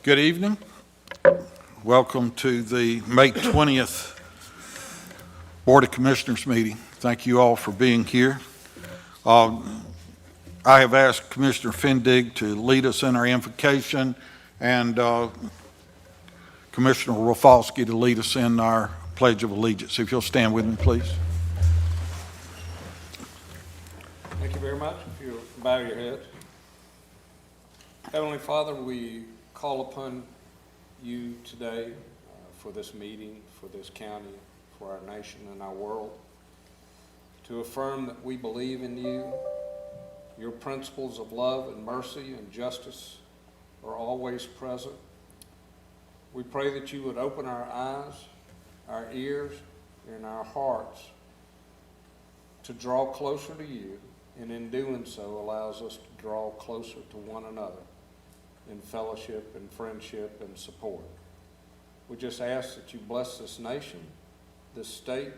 Good evening. Welcome to the May 20th Board of Commissioners meeting. Thank you all for being here. I have asked Commissioner Fendig to lead us in our invocation and Commissioner Rafalski to lead us in our Pledge of Allegiance. If you'll stand with me, please. Thank you very much. If you'll bow your heads. Heavenly Father, we call upon you today for this meeting, for this county, for our nation and our world, to affirm that we believe in you. Your principles of love and mercy and justice are always present. We pray that you would open our eyes, our ears, and our hearts to draw closer to you, and in doing so allows us to draw closer to one another in fellowship and friendship and support. We just ask that you bless this nation, this state,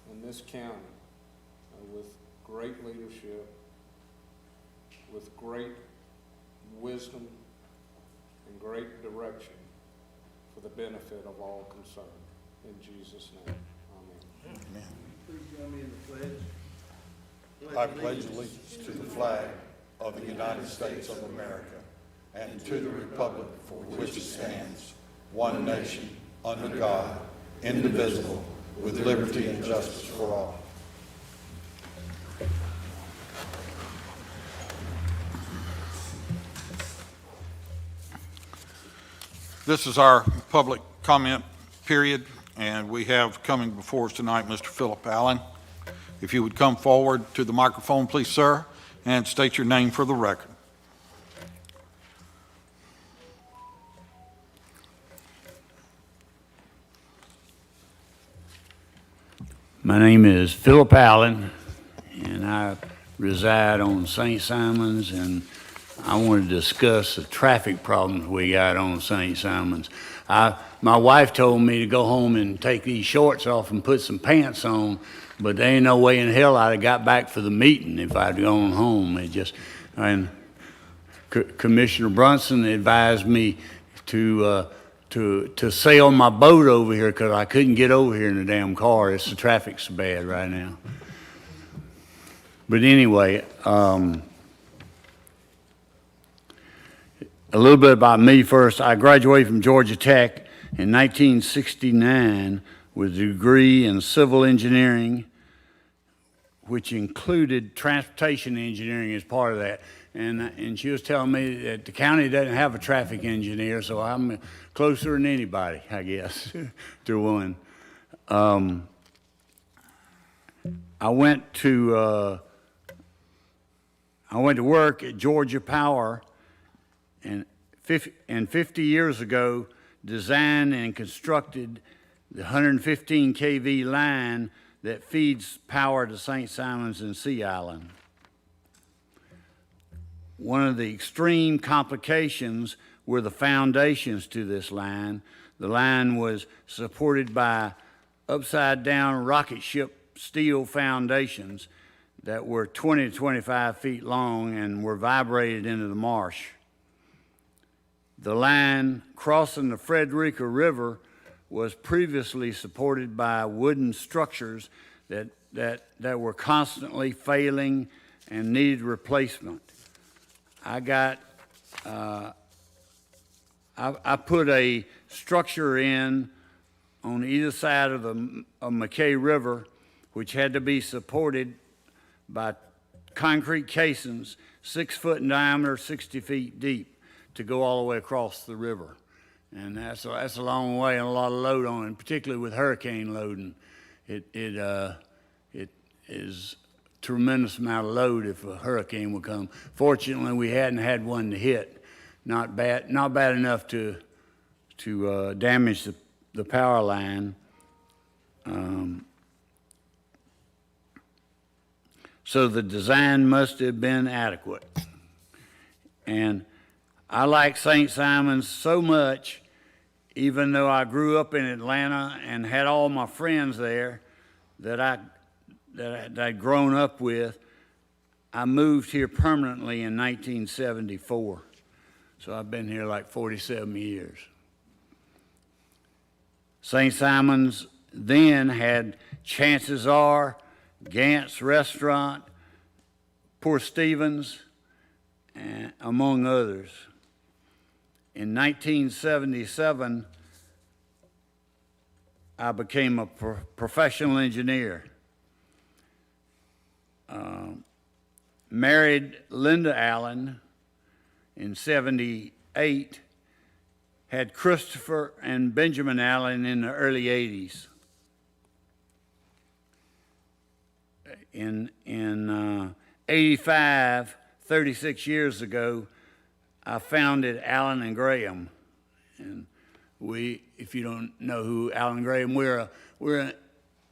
and this county with great leadership, with great wisdom and great direction for the benefit of all concerned. In Jesus' name, amen. Amen. Please join me in the pledge. I pledge allegiance to the flag of the United States of America and to the republic for which it stands, one nation, under God, indivisible, with liberty and justice for all. This is our public comment period, and we have coming before us tonight Mr. Philip Allen. If you would come forward to the microphone, please, sir, and state your name for the record. My name is Philip Allen, and I reside on St. Simons, and I want to discuss the traffic problems we got on St. Simons. My wife told me to go home and take these shorts off and put some pants on, but there ain't no way in hell I'd have got back for the meeting if I'd gone home. Commissioner Brunson advised me to sail my boat over here because I couldn't get over here in the damn car. The traffic's so bad right now. But anyway, a little bit about me first. I graduated from Georgia Tech in 1969 with a degree in civil engineering, which included transportation engineering as part of that. And she was telling me that the county doesn't have a traffic engineer, so I'm closer than anybody, I guess, to one. I went to work at Georgia Power, and 50 years ago, designed and constructed the 115 kV line that feeds power to St. Simons and Sea Island. One of the extreme complications were the foundations to this line. The line was supported by upside-down rocket ship steel foundations that were 20 to 25 feet long and were vibrated into the marsh. The line crossing the Frederick River was previously supported by wooden structures that were constantly failing and needed replacement. I put a structure in on either side of McKay River, which had to be supported by concrete casings 6 foot in diameter, 60 feet deep, to go all the way across the river. And that's a long way and a lot of load on it, particularly with hurricane loading. It is tremendous amount of load if a hurricane would come. Fortunately, we hadn't had one to hit. Not bad enough to damage the power line. So the design must have been adequate. And I like St. Simons so much, even though I grew up in Atlanta and had all my friends there that I'd grown up with. I moved here permanently in 1974. So I've been here like 47 years. St. Simon's then had Chances Are, Gant's Restaurant, Poor Stevens, and among others. In 1977, I became a professional engineer. Married Linda Allen in 78, had Christopher and Benjamin Allen in the early 80s. In 85, 36 years ago, I founded Allen and Graham. And we, if you don't know who Allen and Graham, we're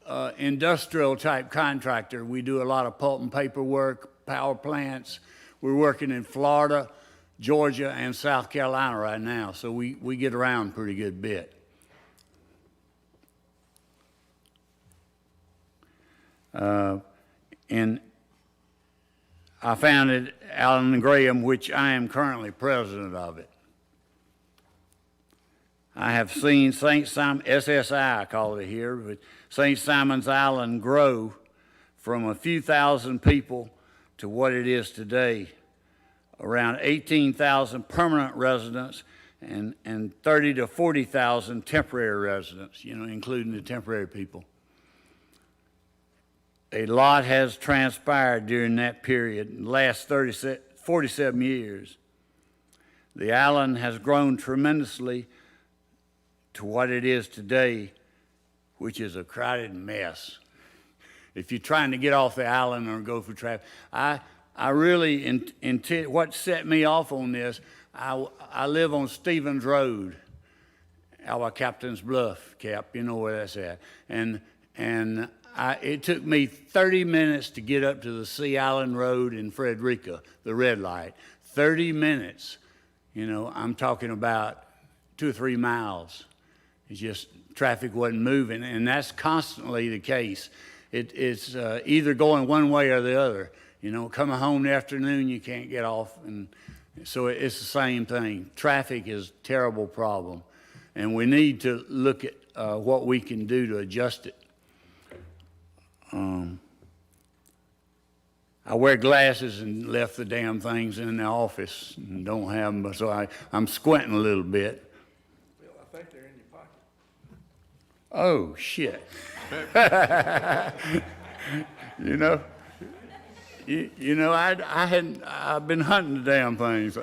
an industrial type contractor. We do a lot of pulp and paper work, power plants. We're working in Florida, Georgia, and South Carolina right now, so we get around a pretty good bit. And I founded Allen and Graham, which I am currently president of it. I have seen St. Simon, SSI I call it here, but St. Simon's Island grow from a few thousand people to what it is today. Around 18,000 permanent residents and 30 to 40,000 temporary residents, including the temporary people. A lot has transpired during that period, the last 47 years. The island has grown tremendously to what it is today, which is a crowded mess. If you're trying to get off the island or go for traffic, I really, what set me off on this, I live on Stevens Road, out by Captain's Bluff, Cap, you know where that's at. And it took me 30 minutes to get up to the Sea Island Road in Frederick, the red light. 30 minutes, I'm talking about 2 or 3 miles. It's just traffic wasn't moving, and that's constantly the case. It's either going one way or the other. Coming home in the afternoon, you can't get off, and so it's the same thing. Traffic is a terrible problem, and we need to look at what we can do to adjust it. I wear glasses and left the damn things in the office and don't have them, so I'm squinting a little bit. Bill, I think they're in your pocket. Oh, shit. I've been hunting the damn things.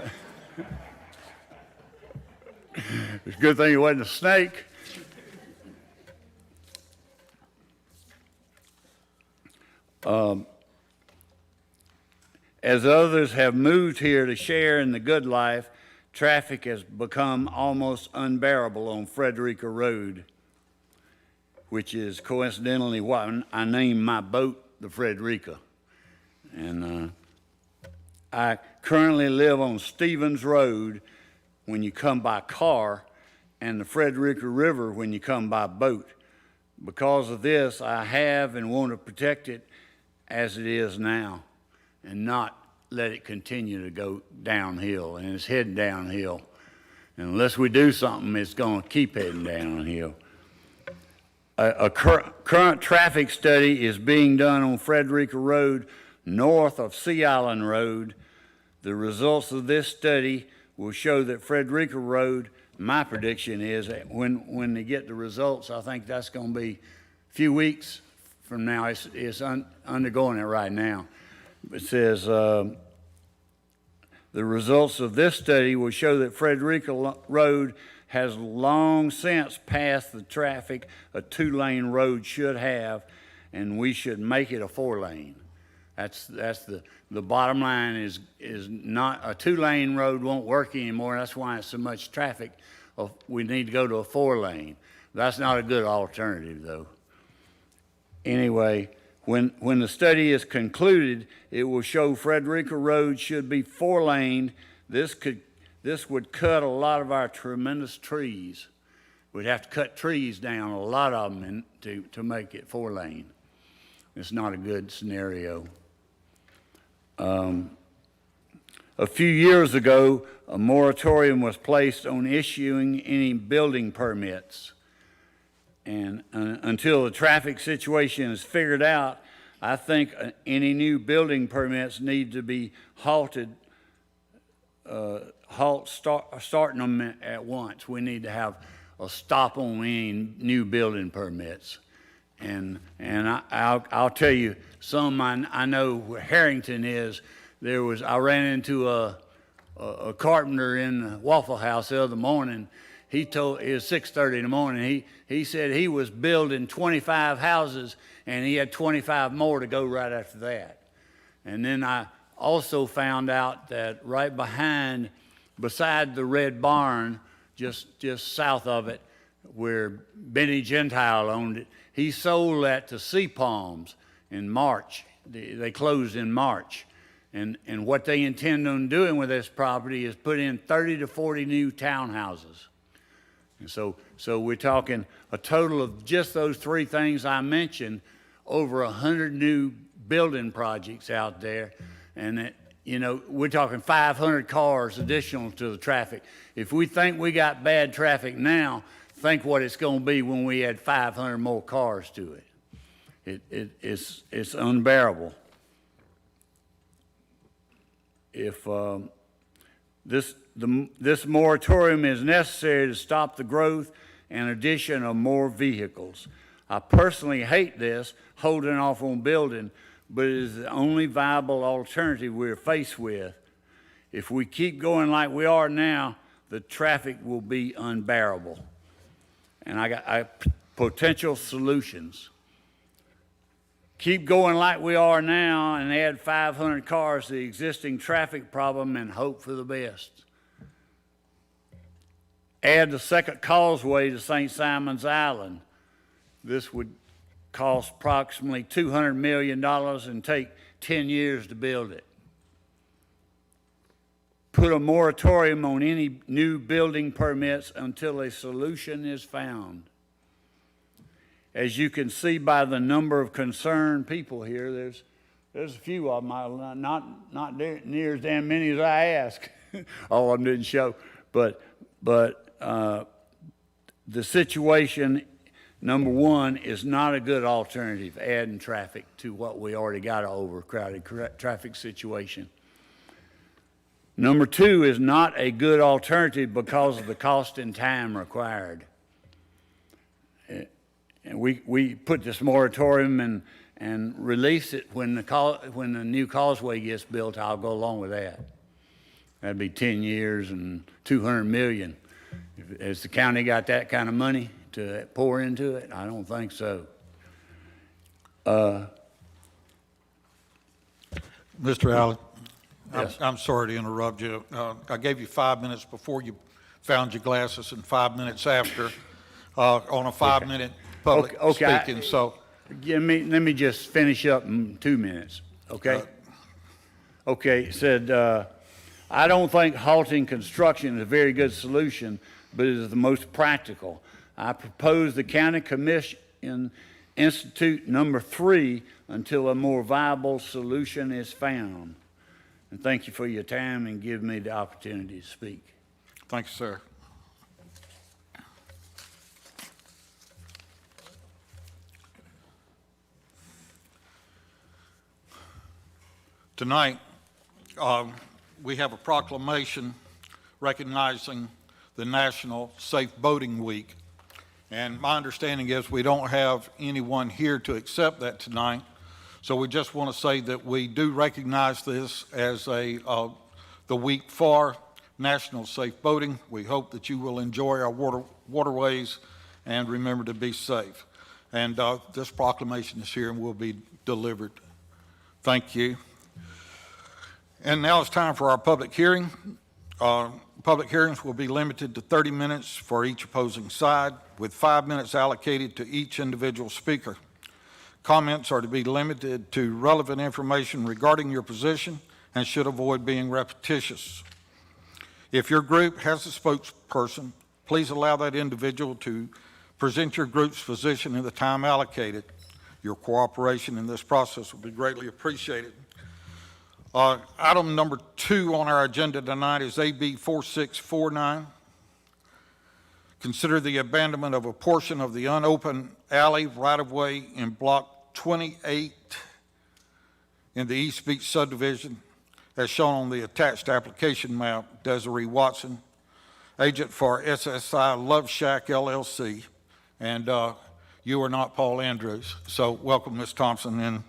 It's a good thing it wasn't a snake. As others have moved here to share in the good life, traffic has become almost unbearable on Frederick Road, which is coincidentally what I named my boat the Frederica. And I currently live on Stevens Road when you come by car and the Frederica River when you come by boat. Because of this, I have and want to protect it as it is now and not let it continue to go downhill, and it's heading downhill. And unless we do something, it's going to keep heading downhill. A current traffic study is being done on Frederica Road north of Sea Island Road. The results of this study will show that Frederica Road, my prediction is that when they get the results, I think that's going to be a few weeks from now. It's undergoing it right now. It says the results of this study will show that Frederica Road has long since passed the traffic a 2-lane road should have, and we should make it a 4-lane. That's the bottom line is not a 2-lane road won't work anymore. That's why it's so much traffic. We need to go to a 4-lane. That's not a good alternative, though. Anyway, when the study is concluded, it will show Frederica Road should be 4-lane. This would cut a lot of our tremendous trees. We'd have to cut trees down, a lot of them, to make it 4-lane. It's not a good scenario. A few years ago, a moratorium was placed on issuing any building permits. And until the traffic situation is figured out, I think any new building permits need to be halted, starting them at once. We need to have a stop on any new building permits. And I'll tell you, some I know where Harrington is. I ran into a carpenter in the Waffle House the other morning. It was 6:30 in the morning. He said he was building 25 houses and he had 25 more to go right after that. And then I also found out that right beside the Red Barn, just south of it, where Benny Gentile owned it, he sold that to Sea Palms in March. They closed in March. And what they intend on doing with this property is put in 30 to 40 new townhouses. And so we're talking a total of just those three things I mentioned, over 100 new building projects out there. And we're talking 500 cars additional to the traffic. If we think we got bad traffic now, think what it's going to be when we add 500 more cars to it. It's unbearable. If this moratorium is necessary to stop the growth and addition of more vehicles. I personally hate this, holding off on building, but it is the only viable alternative we're faced with. If we keep going like we are now, the traffic will be unbearable. And I got potential solutions. Keep going like we are now and add 500 cars to the existing traffic problem and hope for the best. Add the second causeway to St. Simon's Island. This would cost approximately $200 million and take 10 years to build it. Put a moratorium on any new building permits until a solution is found. As you can see by the number of concerned people here, there's a few of them, not near as damn many as I asked. All of them didn't show, but the situation, number one, is not a good alternative, adding traffic to what we already got, an overcrowded traffic situation. Number two is not a good alternative because of the cost and time required. And we put this moratorium and release it when the new causeway gets built. I'll go along with that. That'd be 10 years and $200 million. Has the county got that kind of money to pour into it? I don't think so. Mr. Allen, Yes. I'm sorry to interrupt you. I gave you 5 minutes before you found your glasses and 5 minutes after on a 5-minute public speaking. So let me just finish up in 2 minutes, okay? Okay, it said, I don't think halting construction is a very good solution, but it is the most practical. I propose the county commission institute number 3 until a more viable solution is found. And thank you for your time and giving me the opportunity to speak. thank you, sir. Tonight, we have a proclamation recognizing the National Safe Boating Week. And my understanding is we don't have anyone here to accept that tonight. So we just want to say that we do recognize this as the week for National Safe Boating. We hope that you will enjoy our waterways and remember to be safe. And this proclamation is here and will be delivered. Thank you. And now it's time for our public hearing. Public hearings will be limited to 30 minutes for each opposing side, with 5 minutes allocated to each individual speaker. Comments are to be limited to relevant information regarding your position and should avoid being repetitious. If your group has a spokesperson, please allow that individual to present your group's position in the time allocated. Your cooperation in this process will be greatly appreciated. Item number 2 on our agenda tonight is AB 4649. Consider the abandonment of a portion of the unopened alley right-of-way in Block 28 in the East Beach subdivision, as shown on the attached application map. Desiree Watson, agent for SSI Love Shack LLC, and you are not Paul Andrews. So welcome, Ms. Thompson, and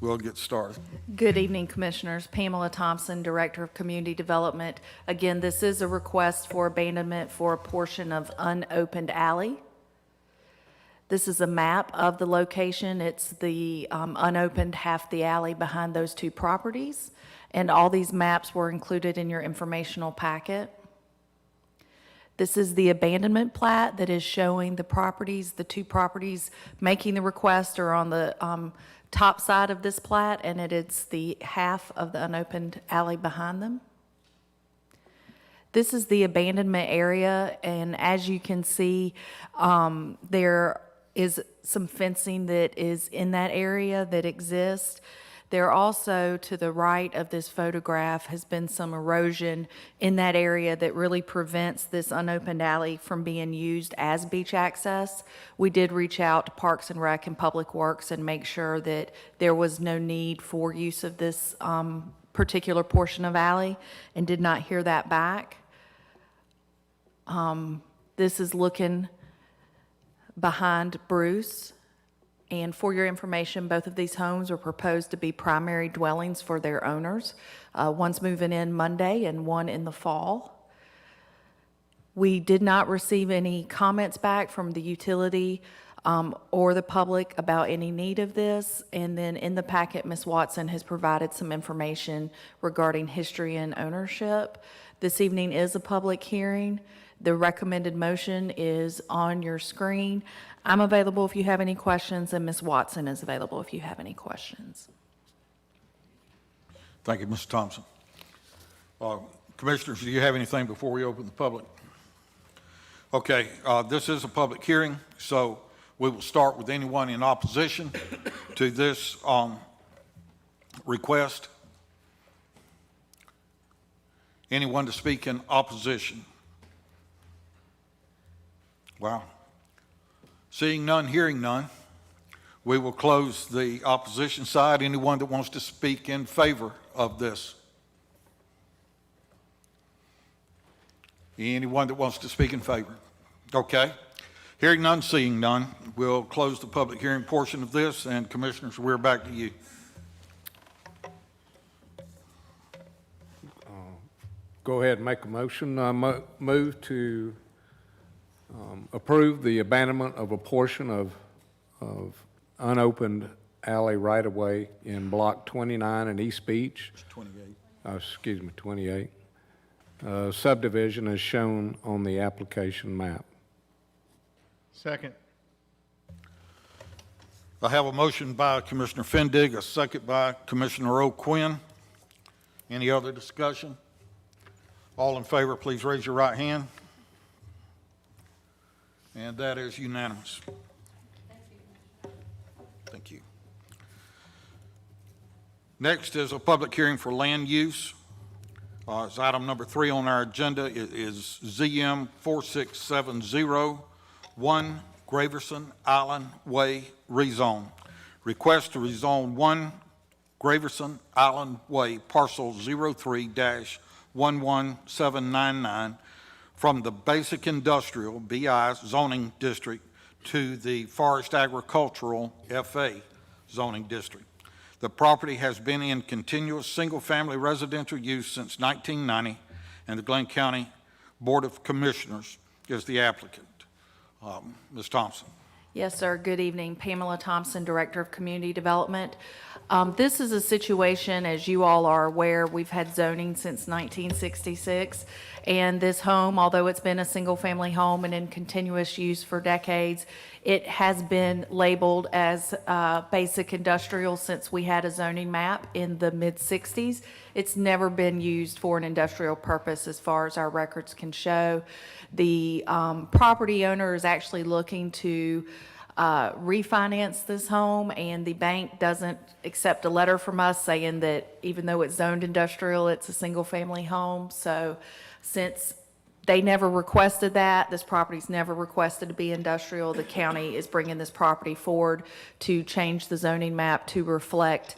we'll get started. Good evening, Commissioners. Pamela Thompson, Director of Community Development. Again, this is a request for abandonment for a portion of unopened alley. This is a map of the location. It's the unopened half the alley behind those 2 properties. And all these maps were included in your informational packet. This is the abandonment plat that is showing the properties. The 2 properties making the request are on the top side of this plat, and it is the half of the unopened alley behind them. This is the abandonment area, and as you can see, there is some fencing that is in that area that exists. There also, to the right of this photograph, has been some erosion in that area that really prevents this unopened alley from being used as beach access. We did reach out to Parks and Rec and Public Works and make sure that there was no need for use of this particular portion of alley, and did not hear that back. This is looking behind Bruce. And for your information, both of these homes are proposed to be primary dwellings for their owners. One's moving in Monday and one in the fall. We did not receive any comments back from the utility or the public about any need of this. And then in the packet, Ms. Watson has provided some information regarding history and ownership. This evening is a public hearing. The recommended motion is on your screen. I'm available if you have any questions, and Ms. Watson is available if you have any questions. Thank you, Mr. Thompson. Commissioners, do you have anything before we open the public? Okay, this is a public hearing, so we will start with anyone in opposition to this request. Anyone to speak in opposition? Wow. Seeing none, hearing none, we will close the opposition side. Anyone that wants to speak in favor of this? Anyone that wants to speak in favor? Okay. Hearing none, seeing none, we'll close the public hearing portion of this, and Commissioners, we're back to you. Go ahead and make a motion. Move to approve the abandonment of a portion of unopened alley right-of-way in Block 29 in East Beach. 28. 28. Subdivision as shown on the application map. Second. I have a motion by Commissioner Fendig, a second by Commissioner O'Quinn. Any other discussion? All in favor, please raise your right hand. And that is unanimous. Thank you. Next is a public hearing for land use. It's item number 3 on our agenda. It is ZM 46701, Graverson Island Way rezone. Request to rezone 1 Graverson Island Way, parcel 03-11799, from the Basic Industrial, BI, zoning district to the Forest Agricultural, FA, zoning district. The property has been in continuous single-family residential use since 1990, and the Glynn County Board of Commissioners is the applicant. Ms. Thompson. Yes, sir. Good evening. Pamela Thompson, Director of Community Development. This is a situation, as you all are aware, we've had zoning since 1966, and this home, although it's been a single-family home and in continuous use for decades, it has been labeled as basic industrial since we had a zoning map in the mid-60s. It's never been used for an industrial purpose as far as our records can show. The property owner is actually looking to refinance this home, and the bank doesn't accept a letter from us saying that even though it's zoned industrial, it's a single-family home. So since they never requested that, this property's never requested to be industrial, the county is bringing this property forward to change the zoning map to reflect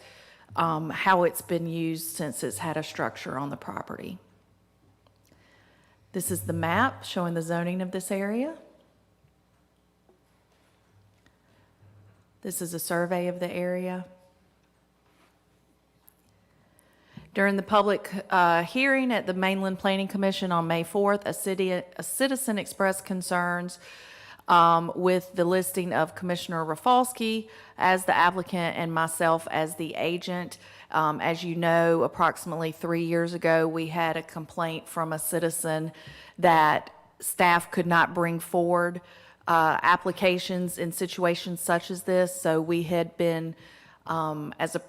how it's been used since it's had a structure on the property. This is the map showing the zoning of this area. This is a survey of the area. During the public hearing at the Mainland Planning Commission on May 4th, a citizen expressed concerns with the listing of Commissioner Rafalski as the applicant and myself as the agent. As you know, approximately 3 years ago, we had a complaint from a citizen that staff could not bring forward applications in situations such as this. So we had been, as a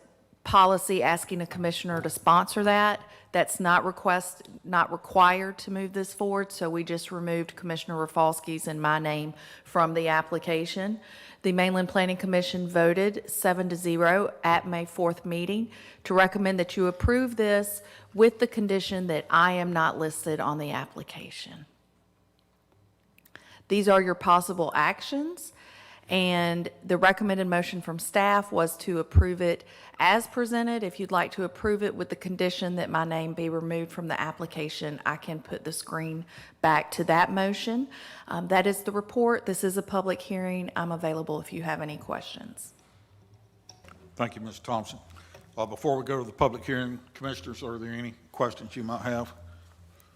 policy, asking a commissioner to sponsor that. That's not required to move this forward, so we just removed Commissioner Rafalski's and my name from the application. The Mainland Planning Commission voted 7-0 at May 4th meeting to recommend that you approve this with the condition that I am not listed on the application. These are your possible actions, and the recommended motion from staff was to approve it as presented. If you'd like to approve it with the condition that my name be removed from the application, I can put the screen back to that motion. That is the report. This is a public hearing. I'm available if you have any questions. Thank you, Ms. Thompson. Before we go to the public hearing, Commissioners, are there any questions you might have?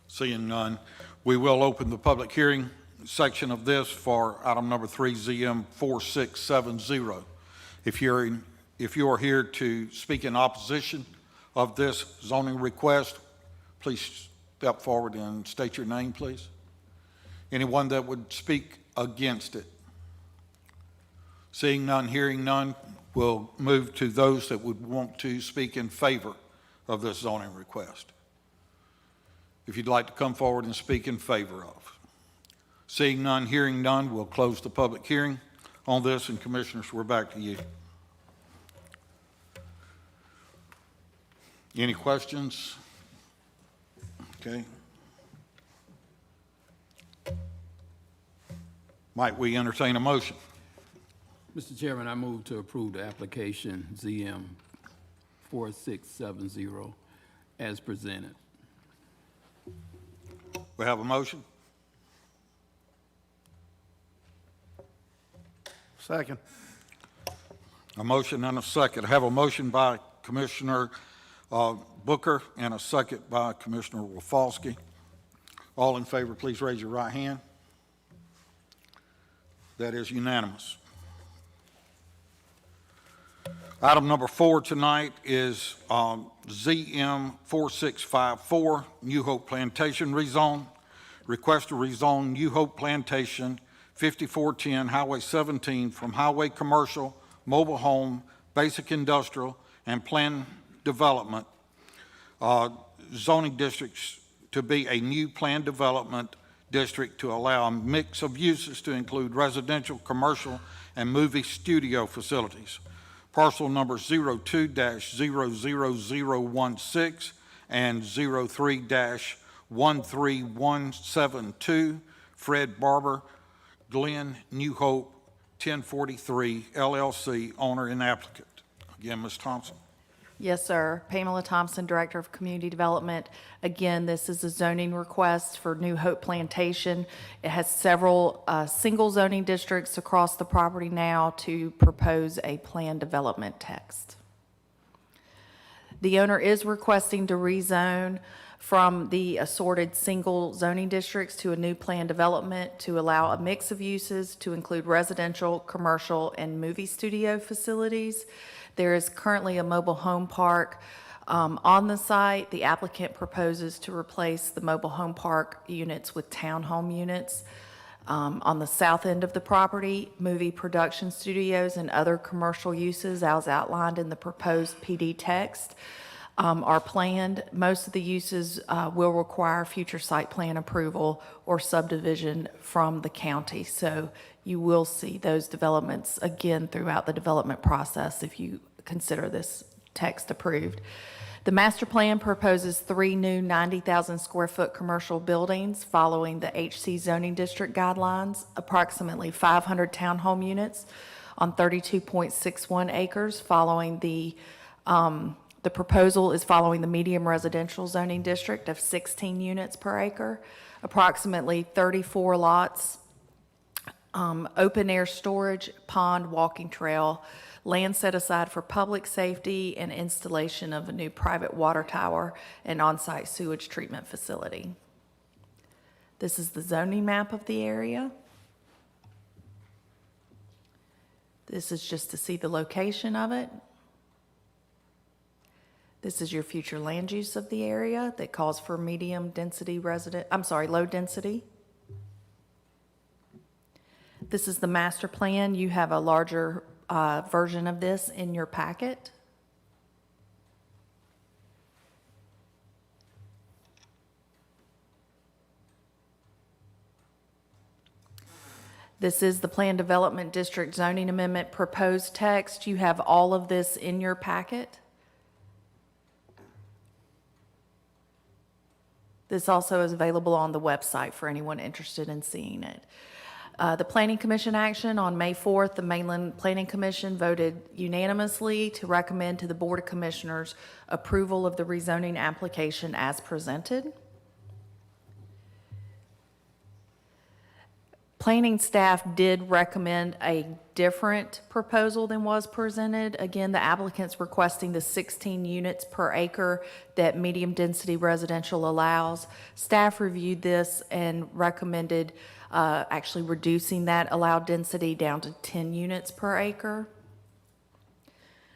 Seeing none, we will open the public hearing section of this for item number 3, ZM 4670. If you are here to speak in opposition of this zoning request, please step forward and state your name, please. Anyone that would speak against it? Seeing none, hearing none, we'll move to those that would want to speak in favor of this zoning request. If you'd like to come forward and speak in favor of. Seeing none, hearing none, we'll close the public hearing on this, and Commissioners, we're back to you. Any questions? Okay. Might we entertain a motion? Mr. Chairman, I move to approve the application ZM 4670 as presented. We have a motion? Second. A motion and a second. I have a motion by Commissioner Booker and a second by Commissioner Rafalski. All in favor, please raise your right hand. That is unanimous. Item number 4 tonight is ZM 4654, New Hope Plantation rezone. Request to rezone New Hope Plantation 5410 Highway 17 from highway commercial, mobile home, basic industrial, and planned development zoning districts to be a new planned development district to allow a mix of uses to include residential, commercial, and movie studio facilities. Parcel number 02-00016 and 03-13172, Fred Barber, Glynn, New Hope, 1043 LLC, owner and applicant. Again, Ms. Thompson. Yes, sir. Pamela Thompson, Director of Community Development. Again, this is a zoning request for New Hope Plantation. It has several single zoning districts across the property now to propose a planned development text. The owner is requesting to rezone from the assorted single zoning districts to a new planned development to allow a mix of uses to include residential, commercial, and movie studio facilities. There is currently a mobile home park on the site. The applicant proposes to replace the mobile home park units with townhome units. On the south end of the property, movie production studios and other commercial uses as outlined in the proposed PD text. are planned. Most of the uses will require future site plan approval or subdivision from the county. So you will see those developments again throughout the development process if you consider this text approved. The master plan proposes 3 new 90,000 square foot commercial buildings following the HC zoning district guidelines, approximately 500 townhome units on 32.61 acres following the proposal is following the medium residential zoning district of 16 units per acre, approximately 34 lots, open air storage, pond, walking trail, land set aside for public safety, and installation of a new private water tower and on-site sewage treatment facility. This is the zoning map of the area. This is just to see the location of it. This is your future land use of the area that calls for low density. This is the master plan. You have a larger version of this in your packet. This is the Plan Development District Zoning Amendment proposed text. You have all of this in your packet. This also is available on the website for anyone interested in seeing it. The Planning Commission action on May 4th, the Mainland Planning Commission voted unanimously to recommend to the Board of Commissioners approval of the rezoning application as presented. Planning staff did recommend a different proposal than was presented. Again, the applicant's requesting the 16 units per acre that medium density residential allows. Staff reviewed this and recommended actually reducing that allowed density down to 10 units per acre.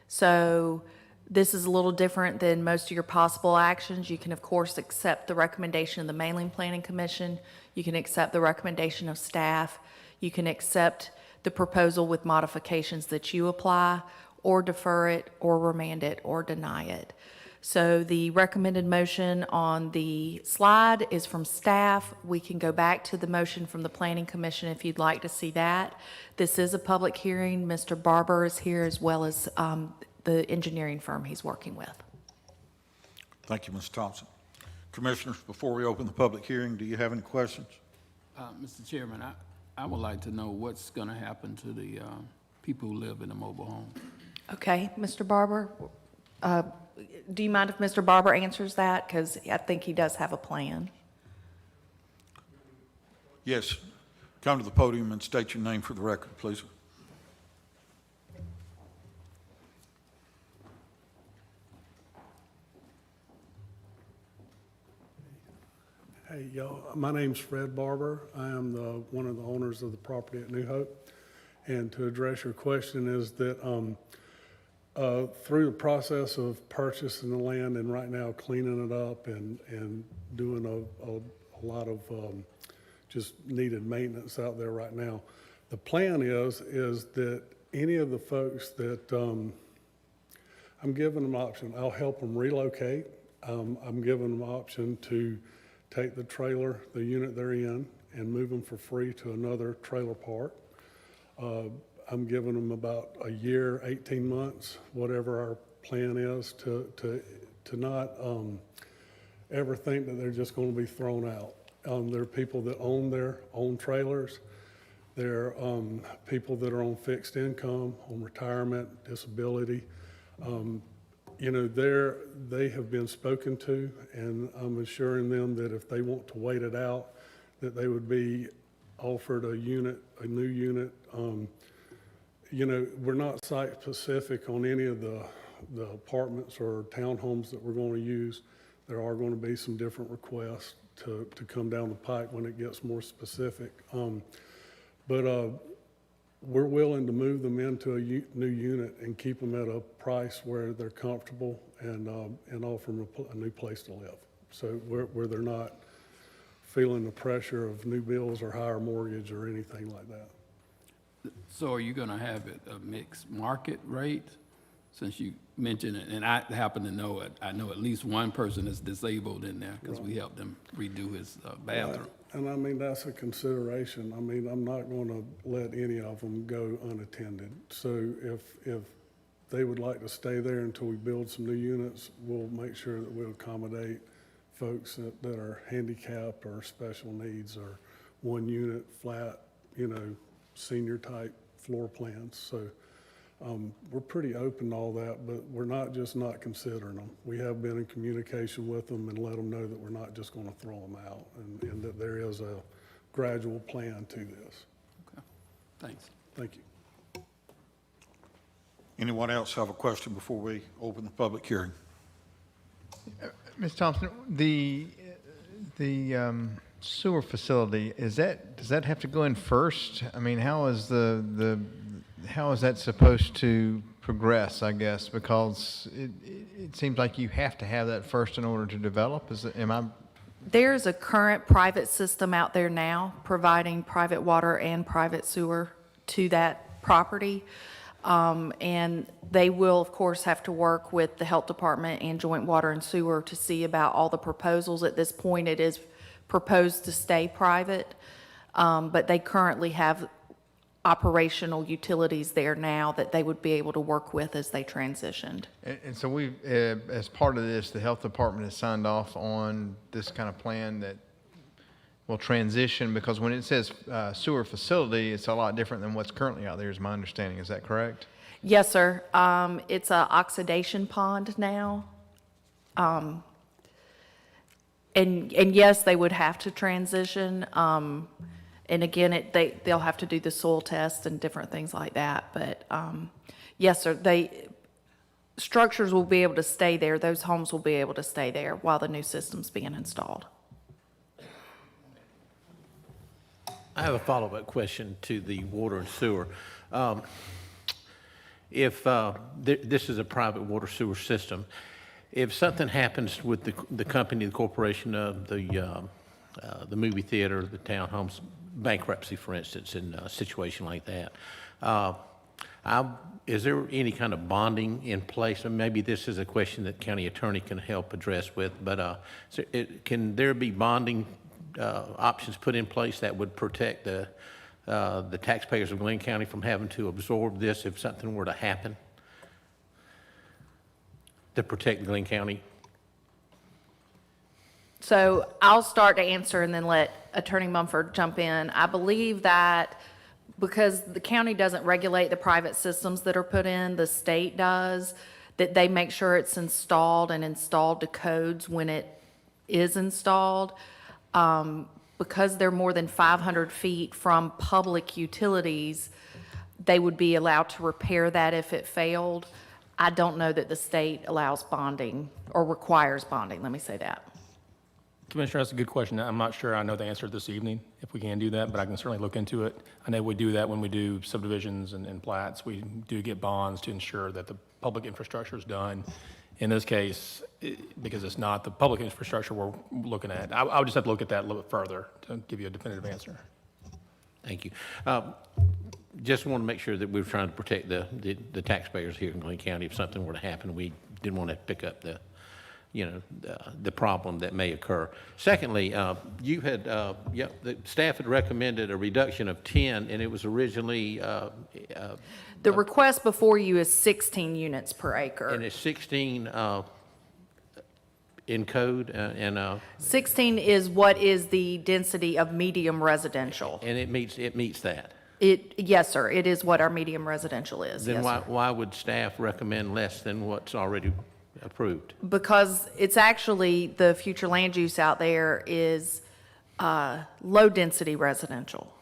So this is a little different than most of your possible actions. You can, of course, accept the recommendation of the Mainland Planning Commission. You can accept the recommendation of staff. You can accept the proposal with modifications that you apply, or defer it, or remand it, or deny it. So the recommended motion on the slide is from staff. We can go back to the motion from the Planning Commission if you'd like to see that. This is a public hearing. Mr. Barber is here, as well as the engineering firm he's working with. Thank you, Ms. Thompson. Commissioners, before we open the public hearing, do you have any questions? Mr. Chairman, I would like to know what's going to happen to the people who live in the mobile home. Okay, Mr. Barber, do you mind if Mr. Barber answers that? Because I think he does have a plan. Yes. Come to the podium and state your name for the record, please. Hey, y'all. My name's Fred Barber. I am one of the owners of the property at New Hope. And to address your question is that through the process of purchasing the land and right now cleaning it up and doing a lot of just needed maintenance out there right now, the plan is that any of the folks that I'm giving them an option. I'll help them relocate. I'm giving them an option to take the trailer, the unit they're in, and move them for free to another trailer park. I'm giving them about a year, 18 months, whatever our plan is, to not ever think that they're just going to be thrown out. There are people that own their own trailers. There are people that are on fixed income, on retirement, disability. You know, they have been spoken to, and I'm assuring them that if they want to wait it out, that they would be offered a unit, a new unit. You know, we're not site specific on any of the apartments or townhomes that we're going to use. There are going to be some different requests to come down the pipe when it gets more specific. But we're willing to move them into a new unit and keep them at a price where they're comfortable and offer them a new place to live. So where they're not feeling the pressure of new bills or higher mortgage or anything like that. So are you going to have it a mixed market rate since you mentioned it, and I happen to know it, I know at least one person is disabled in there because we helped him redo his bathroom. And I mean, that's a consideration. I mean, I'm not gonna let any of them go unattended. So if they would like to stay there until we build some new units, we'll make sure that we'll accommodate folks that are handicapped or special needs or one unit flat, senior type floor plans. So we're pretty open to all that, but we're not just not considering them. We have been in communication with them and let them know that we're not just going to throw them out and that there is a gradual plan to this. Okay, thanks. Thank you. Anyone else have a question before we open the public hearing? Ms. Thompson, the sewer facility, does that have to go in first? I mean, how is how is that supposed to progress, I guess? Because it seems like you have to have that first in order to develop. There's a current private system out there now providing private water and private sewer to that property. And they will, of course, have to work with the health department and joint water and sewer to see about all the proposals. At this point, it is proposed to stay private, but they currently have operational utilities there now that they would be able to work with as they transitioned. And so we, as part of this, the health department has signed off on this kind of plan that will transition, because when it says sewer facility, it's a lot different than what's currently out there, is my understanding. Is that correct? Yes, sir. It's a oxidation pond now. And yes, they would have to transition. And again, they'll have to do the soil test and different things like that. But yes, sir, structures will be able to stay there. Those homes will be able to stay there while the new system's being installed. I have a follow-up question to the water and sewer. If this is a private water sewer system, if something happens with the company, the corporation, the movie theater, the townhomes, bankruptcy, for instance, in a situation like that, is there any kind of bonding in place? And maybe this is a question that county attorney can help address with, but can there be bonding options put in place that would protect the taxpayers of Glynn County from having to absorb this if something were to happen, to protect Glynn County? So I'll start to answer and then let Attorney Mumford jump in. I believe that because the county doesn't regulate the private systems that are put in, the state does, that they make sure it's installed and installed to codes when it is installed. Because they're more than 500 feet from public utilities, they would be allowed to repair that if it failed. I don't know that the state allows bonding or requires bonding, let me say that. Commissioner, that's a good question. I'm not sure I know the answer this evening, if we can do that, but I can certainly look into it. I know we do that when we do subdivisions and plats. We do get bonds to ensure that the public infrastructure is done. In this case, because it's not the public infrastructure we're looking at, I would just have to look at that a little bit further to give you a definitive answer. Thank you. Just want to make sure that we're trying to protect the taxpayers here in Glynn County. If something were to happen, we didn't want to pick up the problem that may occur. Secondly, you had, the staff had recommended a reduction of 10, and it was originally The request before you is 16 units per acre. and it's 16 in code, and 16 is what is the density of medium residential. it meets that. Yes, sir, it is what our medium residential is, Then yes, sir. why would staff recommend less than what's already approved? Because it's actually, the future land use out there is low-density residential,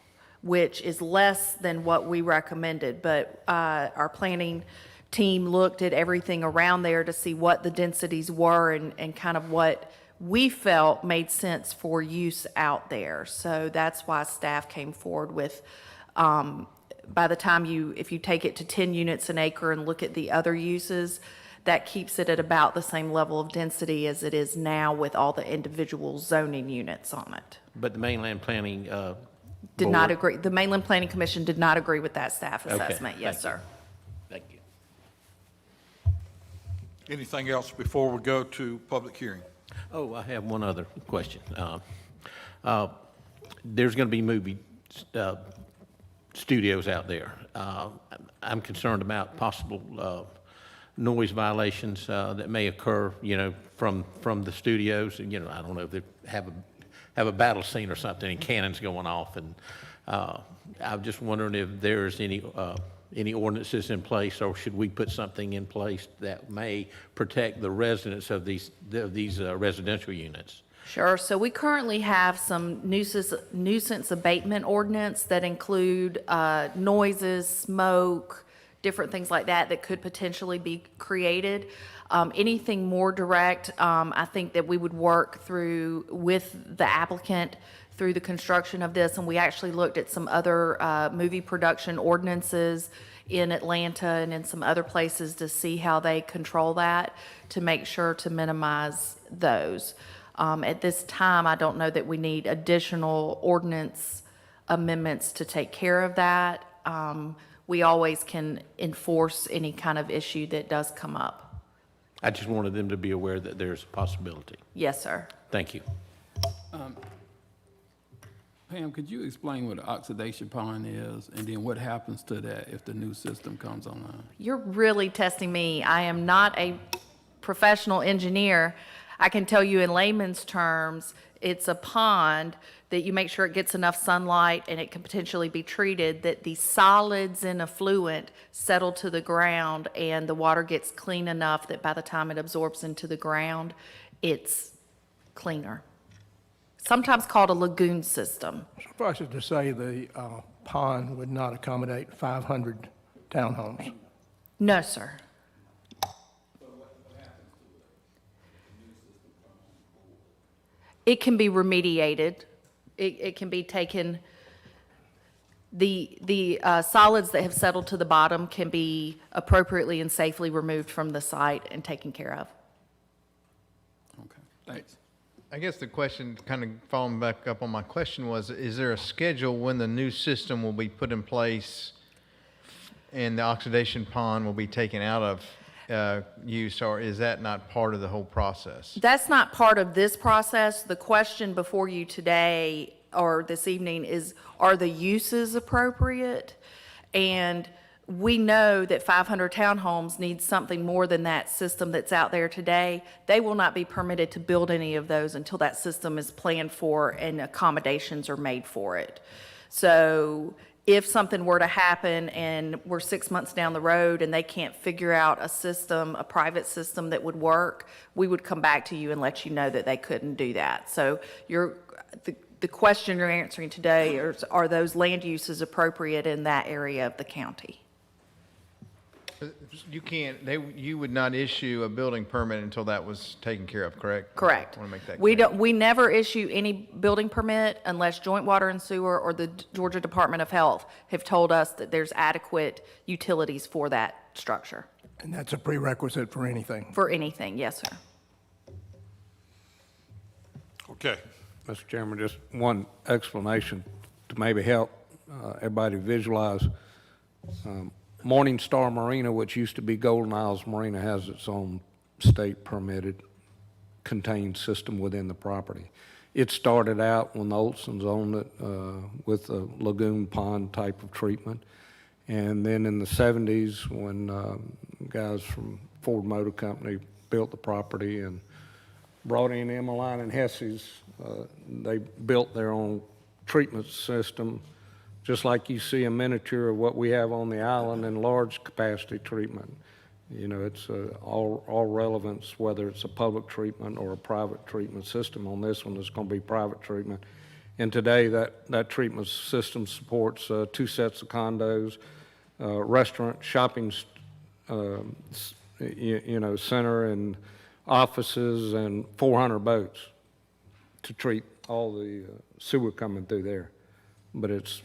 which is less than what we recommended. But our planning team looked at everything around there to see what the densities were and kind of what we felt made sense for use out there. So that's why staff came forward with, by the time if you take it to 10 units an acre and look at the other uses, that keeps it at about the same level of density as it is now with all the individual zoning units on it. But the mainland planning Did not board- agree, the Mainland Planning Commission did not agree with that staff Okay, assessment, yes, thank you. sir. Thank you. Anything else before we go to public hearing? Oh, I have one other question. There's going to be movie studios out there. I'm concerned about possible noise violations that may occur, from the studios. And, I don't know if they have a battle scene or something and cannons going off. And I'm just wondering if there's any ordinances in place, or should we put something in place that may protect the residents of these residential units? Sure. So we currently have some nuisance abatement ordinance that include noises, smoke, different things like that could potentially be created. Anything more direct, I think that we would work through with the applicant through the construction of this, and we actually looked at some other movie production ordinances in Atlanta and in some other places to see how they control that, to make sure to minimize those. At this time, I don't know that we need additional ordinance amendments to take care of that. We always can enforce any kind of issue that does come up. I just wanted them to be aware that there's a possibility. Yes, sir. Thank you. Pam, could you explain what an oxidation pond is, and then what happens to that if the new system comes online? You're really testing me. I am not a professional engineer. I can tell you in layman's terms, it's a pond that you make sure it gets enough sunlight and it can potentially be treated, that the solids in effluent settle to the ground and the water gets clean enough that by the time it absorbs into the ground, it's cleaner. Sometimes called a lagoon system. Suffice it to say, the pond would not accommodate 500 townhomes. No, sir. It can be remediated. It can be taken, the solids that have settled to the bottom can be appropriately and safely removed from the site and taken care of. Okay, thanks. I guess the question, kind of following back up on my question, was, is there a schedule when the new system will be put in place and the oxidation pond will be taken out of use, or is that not part of the whole process? That's not part of this process. The question before you today or this evening is, are the uses appropriate? And we know that 500 townhomes need something more than that system that's out there today. They will not be permitted to build any of those until that system is planned for and accommodations are made for it. So if something were to happen and we're 6 months down the road and they can't figure out a system, a private system that would work, we would come back to you and let you know that they couldn't do that. So the question you're answering today is, are those land uses appropriate in that area of the county? You would not issue a building permit until that was taken care of, correct? Correct. I want to make that We clear. we never issue any building permit unless Joint Water and Sewer or the Georgia Department of Health have told us that there's adequate utilities for that structure. And that's a prerequisite for anything. For anything, yes, sir. Okay. Mr. Chairman, just one explanation to maybe help everybody visualize. Morning Star Marina, which used to be Golden Isles Marina, has its own state permitted contained system within the property. It started out when the Olsons owned it with a lagoon pond type of treatment. And then in the 70s, when guys from Ford Motor Company built the property and brought in Emmeline and Hesse's, they built their own treatment system, just like you see a miniature of what we have on the island in large capacity treatment. You know, it's all relevance, whether it's a public treatment or a private treatment system. On this one, it's going to be private treatment. And today, that treatment system supports 2 sets of condos, restaurant, shopping, center, and offices, and 400 boats to treat all the sewer coming through there. But it's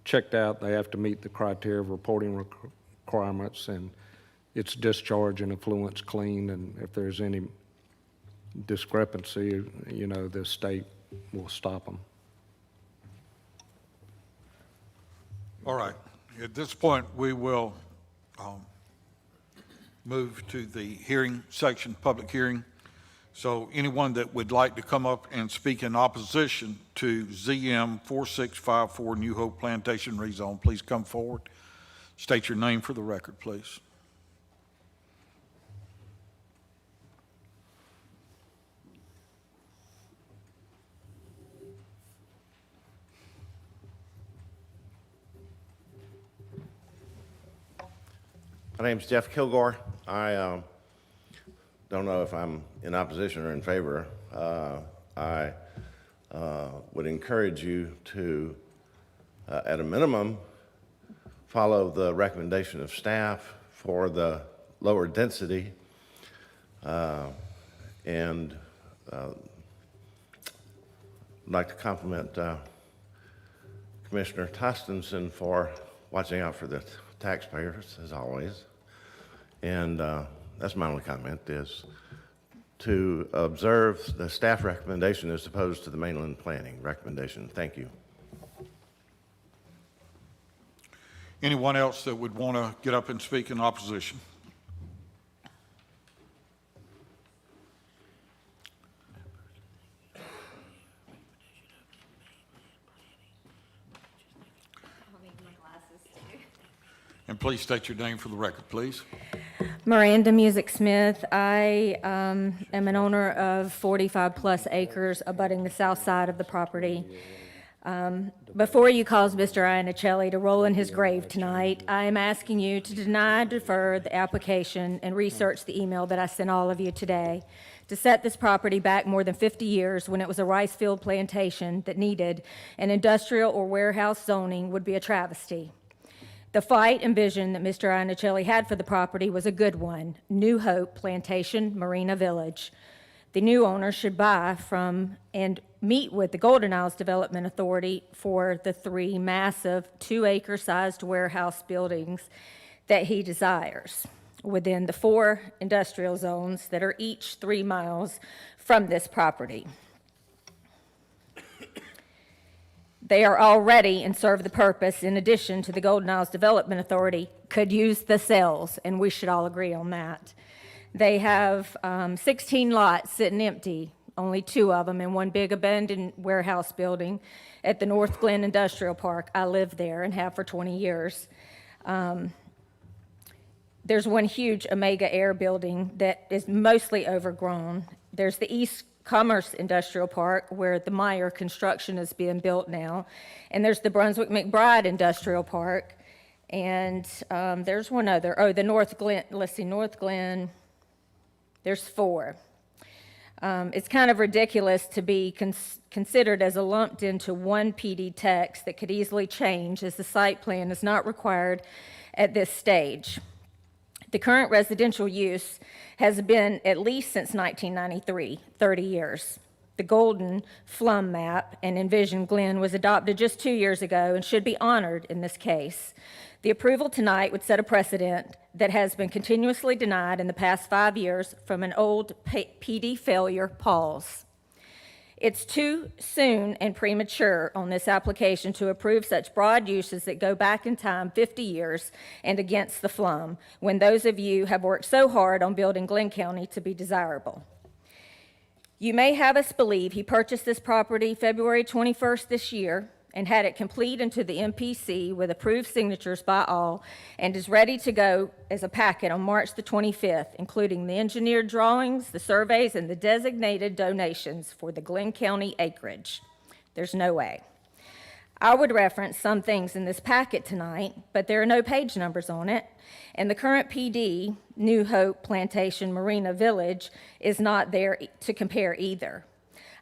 checked out. They have to meet the criteria of reporting requirements, and its discharge and effluents clean, and if there's any discrepancy, the state will stop them. All right. At this point, we will move to the hearing section, public hearing. So anyone that would like to come up and speak in opposition to ZM 4654 New Hope Plantation rezone, please come forward. State your name for the record, please. My name's Jeff Kilgore. I don't know if I'm in opposition or in favor. I would encourage you to, at a minimum, follow the recommendation of staff for the lower density. And I'd like to compliment Commissioner Thompson for watching out for the taxpayers, as always. And that's my only comment, is to observe the staff recommendation as opposed to the mainland planning recommendation. Thank you. Anyone else that would want to get up and speak in opposition? And please state your name for the record, please. Miranda Music Smith. I am an owner of 45-plus acres abutting the south side of the property. Before you cause Mr. Iannicelli to roll in his grave tonight, I am asking you to deny, defer the application, and research the email that I sent all of you today. To set this property back more than 50 years when it was a rice field plantation that needed an industrial or warehouse zoning would be a travesty. The fight and vision that Mr. Iannicelli had for the property was a good one. New Hope Plantation Marina Village. The new owner should buy from and meet with the Golden Isles Development Authority for the 3 massive 2-acre sized warehouse buildings that he desires within the 4 industrial zones that are each 3 miles from this property. They are already and serve the purpose, in addition to the Golden Isles Development Authority, could use the cells, and we should all agree on that. They have 16 lots sitting empty, only 2 of them, in one big abandoned warehouse building at the North Glynn Industrial Park. I live there and have for 20 years. There's one huge Omega Air building that is mostly overgrown. There's the East Commerce Industrial Park, where the Meyer construction is being built now. And there's the Brunswick McBride Industrial Park. And there's one other, the North Glynn, North Glynn, there's 4. It's kind of ridiculous to be considered as a lumped into one PD text that could easily change, as the site plan is not required at this stage. The current residential use has been at least since 1993, 30 years. The Golden Flum map and Envision Glynn was adopted just 2 years ago and should be honored in this case. The approval tonight would set a precedent that has been continuously denied in the past 5 years from an old PD failure pause. It's too soon and premature on this application to approve such broad uses that go back in time 50 years and against the flum, when those of you have worked so hard on building Glynn County to be desirable. You may have us believe he purchased this property February 21st this year and had it complete into the MPC with approved signatures by all, and is ready to go as a packet on March the 25th, including the engineered drawings, the surveys, and the designated donations for the Glynn County acreage. There's no way. I would reference some things in this packet tonight, but there are no page numbers on it, and the current PD, New Hope Plantation Marina Village, is not there to compare either.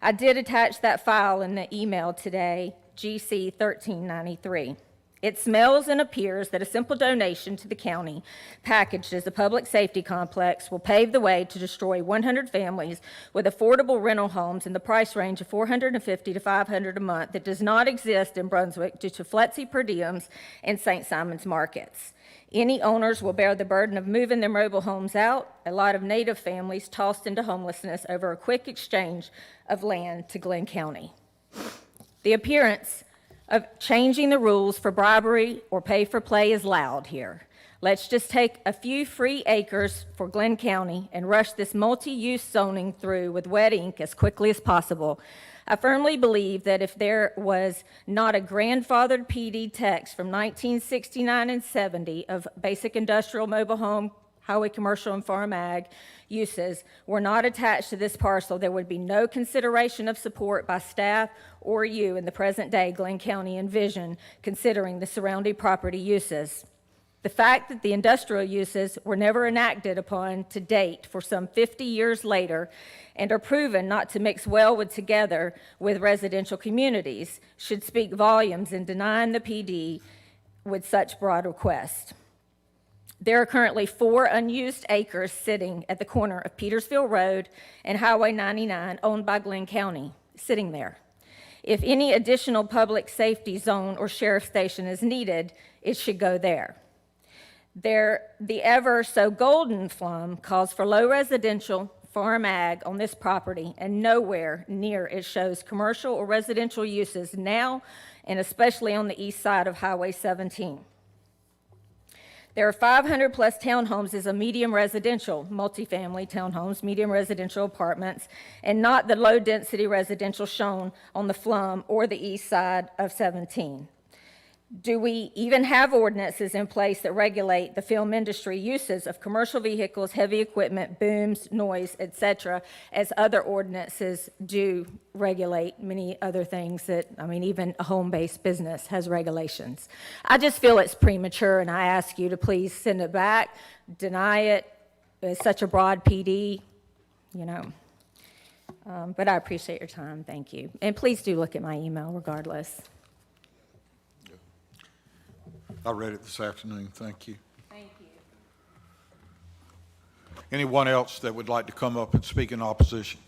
I did attach that file in the email today, GC 1393. It smells and appears that a simple donation to the county, packaged as a public safety complex, will pave the way to destroy 100 families with affordable rental homes in the price range of $450 to $500 a month that does not exist in Brunswick due to flexi per diems and St. Simon's markets. Any owners will bear the burden of moving their mobile homes out, a lot of native families tossed into homelessness over a quick exchange of land to Glynn County. The appearance of changing the rules for bribery or pay for play is loud here. Let's just take a few free acres for Glynn County and rush this multi-use zoning through with wet ink as quickly as possible. I firmly believe that if there was not a grandfathered PD text from 1969 and 70 of basic industrial, mobile home, highway commercial, and farm ag uses were not attached to this parcel, there would be no consideration of support by staff or you in the present day Glynn County envision considering the surrounding property uses. The fact that the industrial uses were never enacted upon to date for some 50 years later and are proven not to mix well together with residential communities should speak volumes in denying the PD with such broad request. There are currently 4 unused acres sitting at the corner of Petersville Road and Highway 99 owned by Glynn County, sitting there. If any additional public safety zone or sheriff station is needed, it should go there. The ever so golden flum calls for low residential farm ag on this property, and nowhere near it shows commercial or residential uses now, and especially on the east side of Highway 17. There are 500 plus townhomes as a medium residential, multifamily townhomes, medium residential apartments, and not the low density residential shown on the flum or the east side of 17. Do we even have ordinances in place that regulate the film industry uses of commercial vehicles, heavy equipment, booms, noise, etc., as other ordinances do regulate many other things that, even a home-based business has regulations? I just feel it's premature, and I ask you to please send it back, deny it. It's such a broad PD, but I appreciate your time. Thank you. And please do look at my email regardless. I read it this afternoon. Thank you. Thank you. Anyone else that would like to come up and speak in opposition?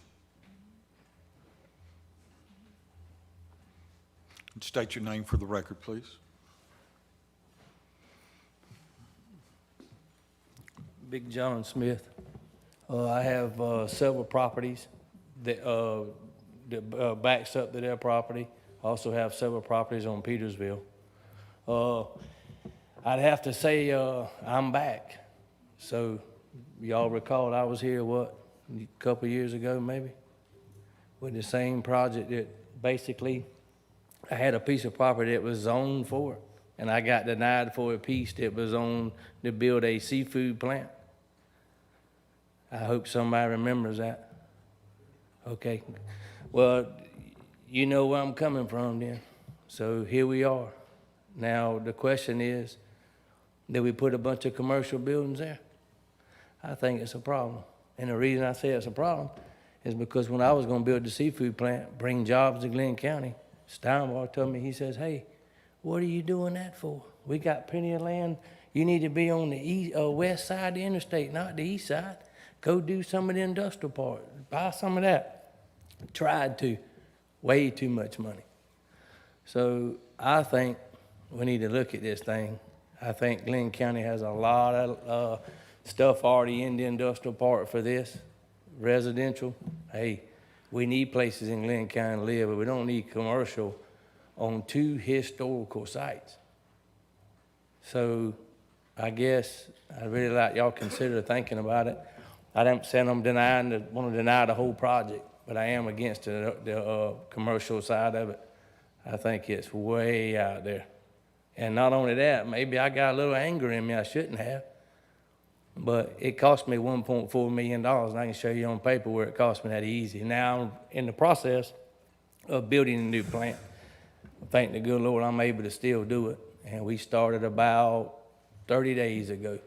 State your name for the record, please. Big John Smith. I have several properties that backs up to their property. I also have several properties on Petersville. I'd have to say I'm back. So y'all recall I was here, a couple years ago maybe, with the same project that basically I had a piece of property that was zoned for it, and I got denied for a piece that was on to build a seafood plant. I hope somebody remembers that. Okay. Well, you know where I'm coming from then. So here we are. Now, the question is, did we put a bunch of commercial buildings there? I think it's a problem. And the reason I say it's a problem is because when I was going to build the seafood plant, bring jobs to Glynn County, Steinwall told me, he says, hey, what are you doing that for? We got plenty of land. You need to be on the west side of the interstate, not the east side. Go do some of the industrial part. Buy some of that. Tried to. Way too much money. So I think we need to look at this thing. I think Glynn County has a lot of stuff already in the industrial part for this. Residential, hey, we need places in Glynn County to live, but we don't need commercial on 2 historical sites. So I guess I'd really like y'all consider thinking about it. I don't say I'm want to deny the whole project, but I am against the commercial side of it. I think it's way out there. And not only that, maybe I got a little anger in me I shouldn't have, but it cost me $1.4 million, and I can show you on paper where it cost me that easy. Now I'm in the process of building a new plant. Thank the good Lord I'm able to still do it, and we started about 30 days ago.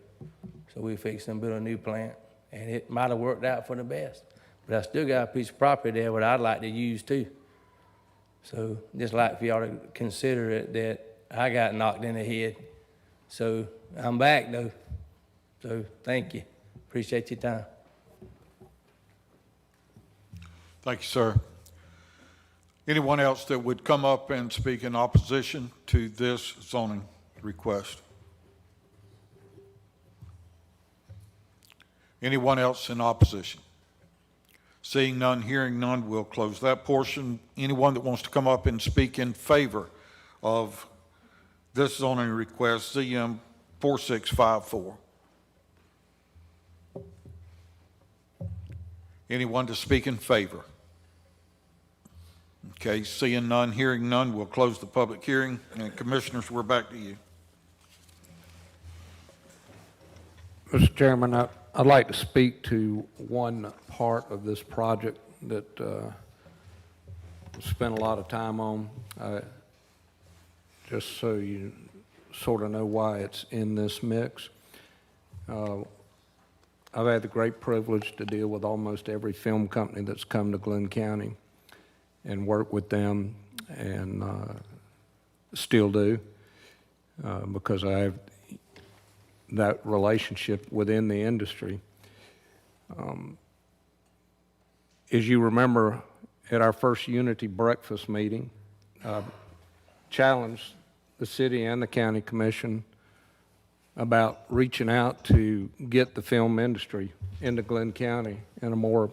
So we fixed and built a new plant, and it might have worked out for the best, but I still got a piece of property there that I'd like to use too. So just like for y'all to consider it that I got knocked in the head. So I'm back though. So thank you. Appreciate your time. Thank you, sir. Anyone else that would come up and speak in opposition to this zoning request? Anyone else in opposition? Seeing none, hearing none, we'll close that portion. Anyone that wants to come up and speak in favor of this zoning request, ZM 4654. Anyone to speak in favor? Okay, seeing none, hearing none, we'll close the public hearing. And Commissioners, we're back to you. Mr. Chairman, I'd like to speak to one part of this project that spent a lot of time on, just so you sort of know why it's in this mix. I've had the great privilege to deal with almost every film company that's come to Glynn County and work with them, and still do, because I have that relationship within the industry. As you remember, at our first Unity breakfast meeting, challenged the city and the county commission about reaching out to get the film industry into Glynn County in a more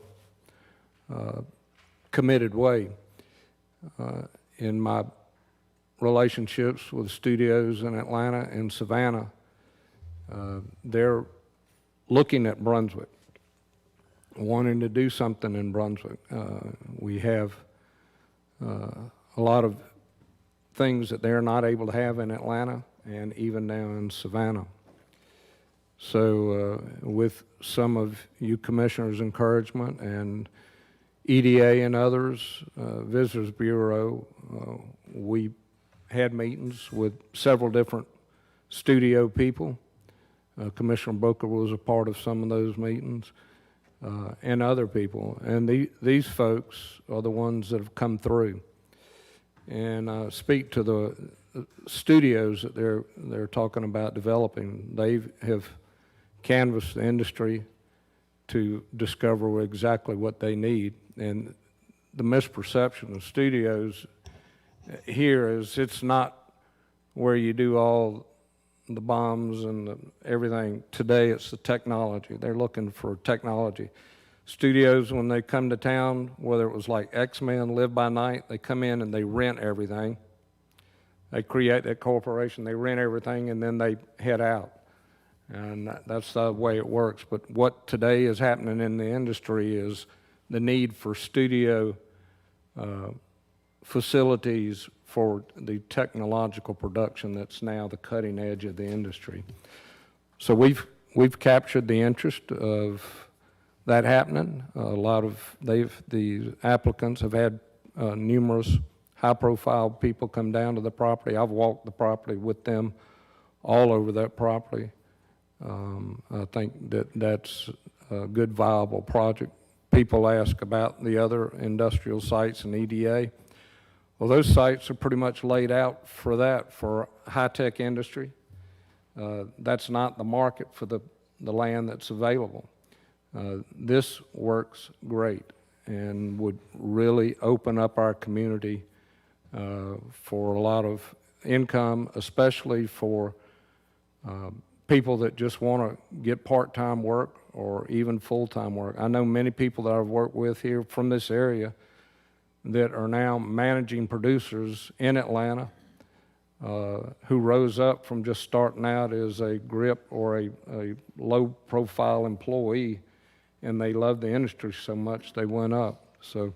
committed way. In my relationships with studios in Atlanta and Savannah, they're looking at Brunswick, wanting to do something in Brunswick. We have a lot of things that they're not able to have in Atlanta and even down in Savannah. So with some of you commissioners' encouragement and EDA and others, Visitors Bureau, we had meetings with several different studio people. Commissioner Booker was a part of some of those meetings, and other people. And these folks are the ones that have come through. And speak to the studios that they're talking about developing. They have canvassed the industry to discover exactly what they need. And the misperception of studios here is it's not where you do all the bombs and everything. Today it's the technology. They're looking for technology. Studios, when they come to town, whether it was like X-Men, Live by Night, they come in and they rent everything. They create that corporation, they rent everything, and then they head out. And that's the way it works. But what today is happening in the industry is the need for studio facilities for the technological production that's now the cutting edge of the industry. So we've captured the interest of that happening. A lot of the applicants have had numerous high-profile people come down to the property. I've walked the property with them all over that property. I think that's a good, viable project. People ask about the other industrial sites in EDA. Well, those sites are pretty much laid out for that, for high-tech industry. That's not the market for the land that's available. This works great and would really open up our community for a lot of income, especially for people that just want to get part-time work or even full-time work. I know many people that I've worked with here from this area that are now managing producers in Atlanta who rose up from just starting out as a grip or a low-profile employee, and they love the industry so much they went up. So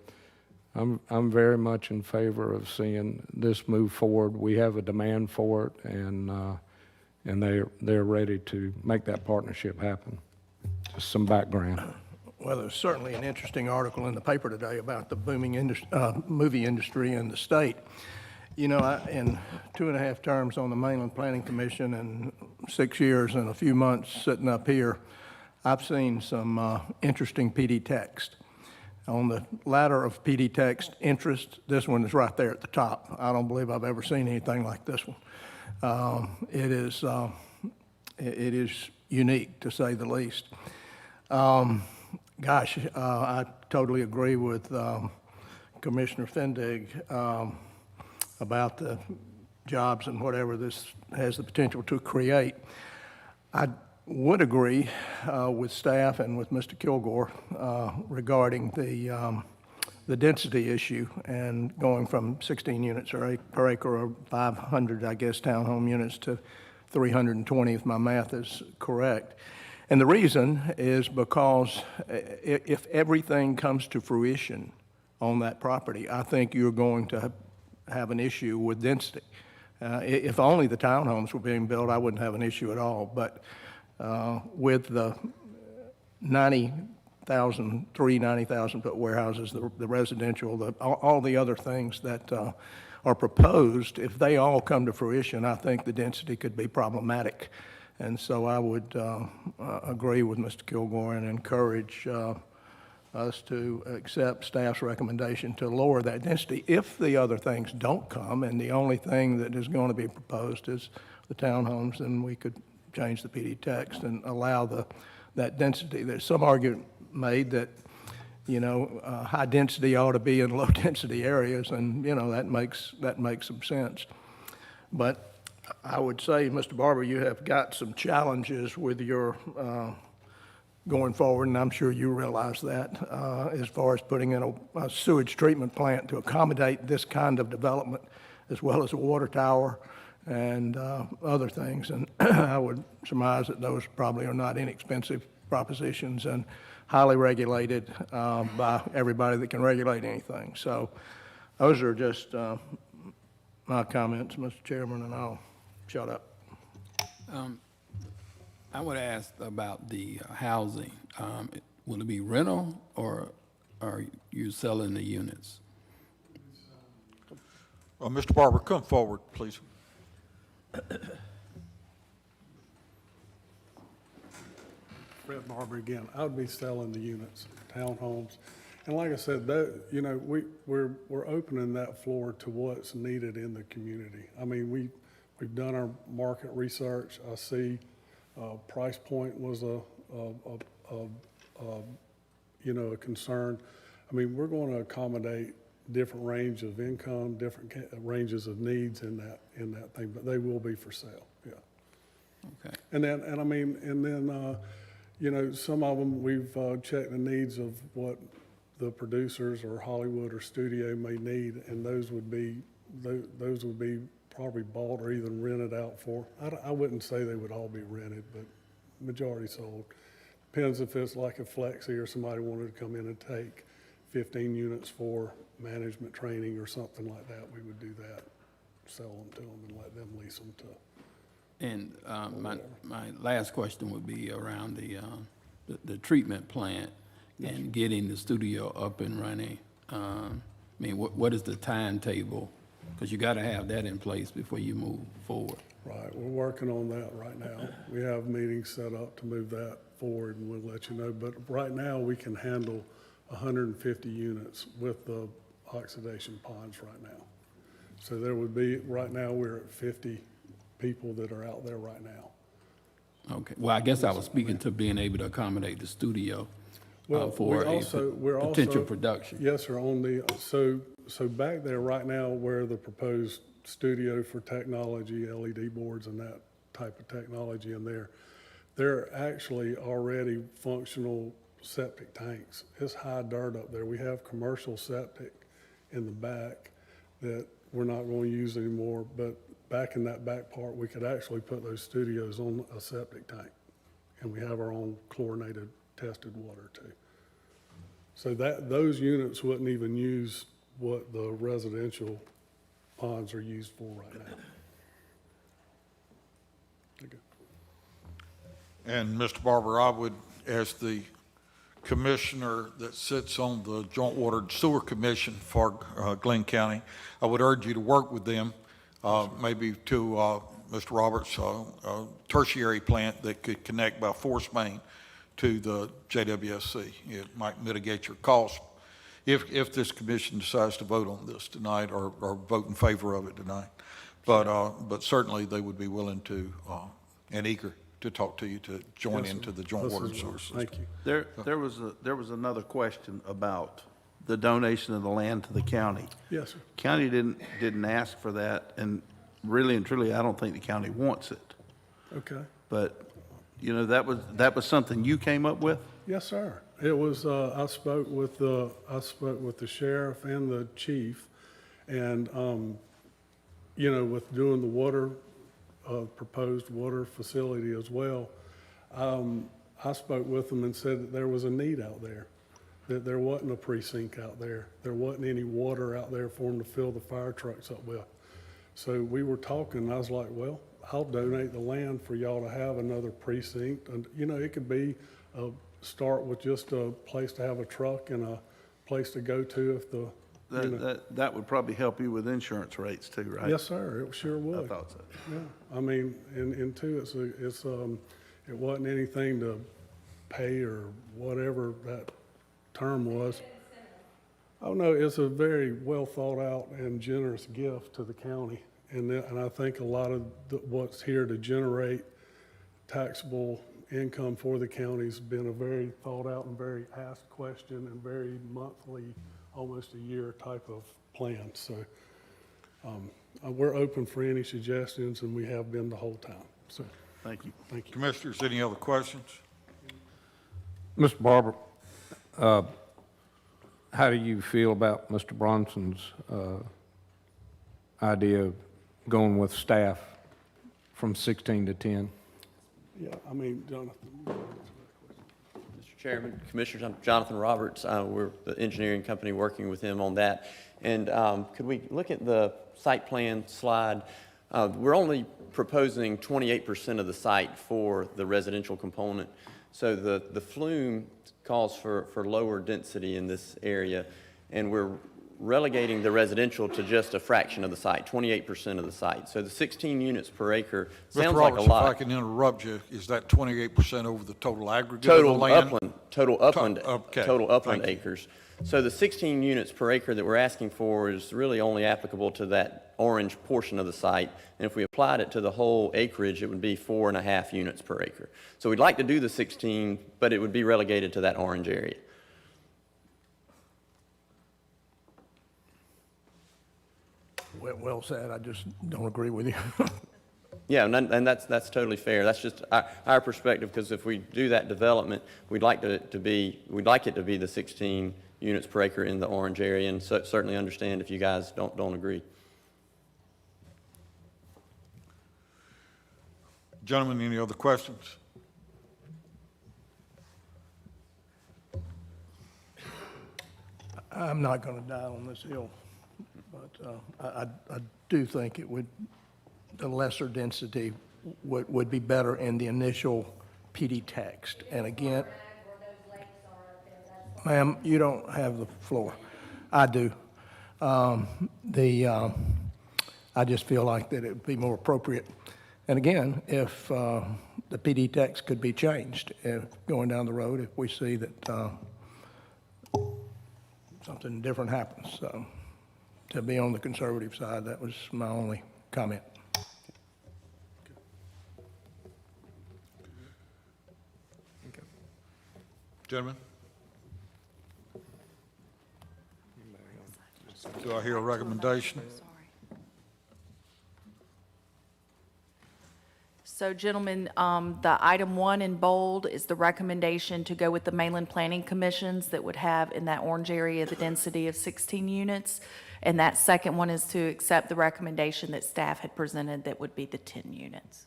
I'm very much in favor of seeing this move forward. We have a demand for it, and they're ready to make that partnership happen. Just some background. Well, there's certainly an interesting article in the paper today about the booming movie industry in the state. You know, in 2.5 terms on the Mainland Planning Commission and 6 years and a few months sitting up here, I've seen some interesting PD text. On the ladder of PD text interest, this one is right there at the top. I don't believe I've ever seen anything like this one. It is unique, to say the least. Gosh, I totally agree with Commissioner Fendig about the jobs and whatever this has the potential to create. I would agree with staff and with Mr. Kilgore regarding the the density issue and going from 16 units per acre or 500, I guess, townhome units to 320, if my math is correct. And the reason is because if everything comes to fruition on that property, I think you're going to have an issue with density. If only the townhomes were being built, I wouldn't have an issue at all. But with the 90,000 foot warehouses, the residential, all the other things that are proposed, if they all come to fruition, I think the density could be problematic. And so I would agree with Mr. Kilgore and encourage us to accept staff's recommendation to lower that density if the other things don't come, and the only thing that is going to be proposed is the townhomes, then we could change the PD text and allow that density. There's some argument made that, you know, high density ought to be in low density areas, and, you know, that makes some sense. But I would say, Mr. Barber, you have got some challenges with your going forward, and I'm sure you realize that, as far as putting in a sewage treatment plant to accommodate this kind of development, as well as a water tower and other things. And I would surmise that those probably are not inexpensive propositions and highly regulated by everybody that can regulate anything. So those are just my comments, Mr. Chairman, and I'll shut up. I would ask about the housing. Will it be rental, or are you selling the units? Mr. Barber, come forward, please. Fred Barber again. I would be selling the units, townhomes. And like I said, that, you know, we're opening that floor to what's needed in the community. I mean, we've done our market research. I see price point was a concern. I mean, we're going to accommodate different range of income, different ranges of needs in that thing, but they will be for sale. Yeah. Okay. And then you know, some of them we've checked the needs of what the producers or Hollywood or studio may need, and those would be probably bought or even rented out for. I wouldn't say they would all be rented, but majority sold. Depends if it's like a flexi or somebody wanted to come in and take 15 units for management training or something like that. We would do that, sell them to them and let them lease them to. And my last question would be around the treatment plant and getting the studio up and running. I mean, what is the timetable? Because you got to have that in place before you move forward. Right, we're working on that right now. We have meetings set up to move that forward, and we'll let you know. But right now, we can handle 150 units with the oxidation ponds right now. So there would be, right now, we're at 50 people that are out there right now. Okay. Well, I guess I was speaking to being able to accommodate the studio for we're potential also, production. Yes, sir. On the so back there right now, where the proposed studio for technology, LED boards, and that type of technology in there, they're actually already functional septic tanks. It's high dirt up there. We have commercial septic in the back that we're not going to use anymore, but back in that back part, we could actually put those studios on a septic tank, and we have our own chlorinated tested water too. So those units wouldn't even use what the residential ponds are used for right now. Okay. And Mr. Barber, I would, as the commissioner that sits on the Joint Water and Sewer Commission for Glynn County, I would urge you to work with them, maybe to Mr. Roberts' tertiary plant that could connect by force main to the JWSC. It might mitigate your costs if this commission decides to vote on this tonight or vote in favor of it tonight. But certainly they would be willing to and eager to talk to you to join into the Joint Water and Sewer System. Thank you. There was another question about the donation of the land to the county. Yes, sir. County didn't ask for that, and really and truly, I don't think the county wants it. Okay. But You know, that was something you came up with? Yes, sir. It was, I spoke with the sheriff and the chief, and, you know, with doing the water, proposed water facility as well, I spoke with them and said that there was a need out there, that there wasn't a precinct out there. There wasn't any water out there for them to fill the fire trucks up with. So we were talking, and I was like, well, I'll donate the land for y'all to have another precinct. And, you know, it could be start with just a place to have a truck and a place to go to if the, you know. That would probably help you with insurance rates too, right? Yes, sir, it sure would. I thought so. Yeah, I mean, and two, it wasn't anything to pay or whatever that term was. Oh, no, it's a very well thought out and generous gift to the county. And I think a lot of what's here to generate taxable income for the county has been a very thought out and very asked question and very monthly, almost a year type of plan. So we're open for any suggestions, and we have been the whole time. So Thank you. thank you. Commissioners, any other questions? Mr. Barber, how do you feel about Mr. Bronson's idea of going with staff from 16 to 10? Yeah, I mean, Jonathan. Mr. Chairman, Commissioners, I'm Jonathan Roberts. We're the engineering company working with him on that. And could we look at the site plan slide? We're only proposing 28% of the site for the residential component. So the flume calls for lower density in this area, and we're relegating the residential to just a fraction of the site, 28% of the site. So the 16 units per acre sounds Mr. like a Roberts, lot. if I can interrupt you, is that 28% over the total aggregate of the land? Total upland Thank you. acres. So the 16 units per acre that we're asking for is really only applicable to that orange portion of the site. And if we applied it to the whole acreage, it would be 4.5 units per acre. So we'd like to do the 16, but it would be relegated to that orange area. Well said, I just don't agree with you. Yeah, and that's totally fair. That's just our perspective, because if we do that development, we'd like it to be the 16 units per acre in the orange area, and certainly understand if you guys don't agree. Gentlemen, any other questions? I'm not going to die on this hill, but I do think the lesser density would be better in the initial PD text. And again, ma'am, you don't have the floor. I do. I just feel like that it would be more appropriate. And again, if the PD text could be changed going down the road, if we see that something different happens. So to be on the conservative side, that was my only comment. Gentlemen? Do I hear a recommendation? So gentlemen, the item 1 in bold is the recommendation to go with the mainland planning commissions that would have in that orange area the density of 16 units. And that second one is to accept the recommendation that staff had presented that would be the 10 units.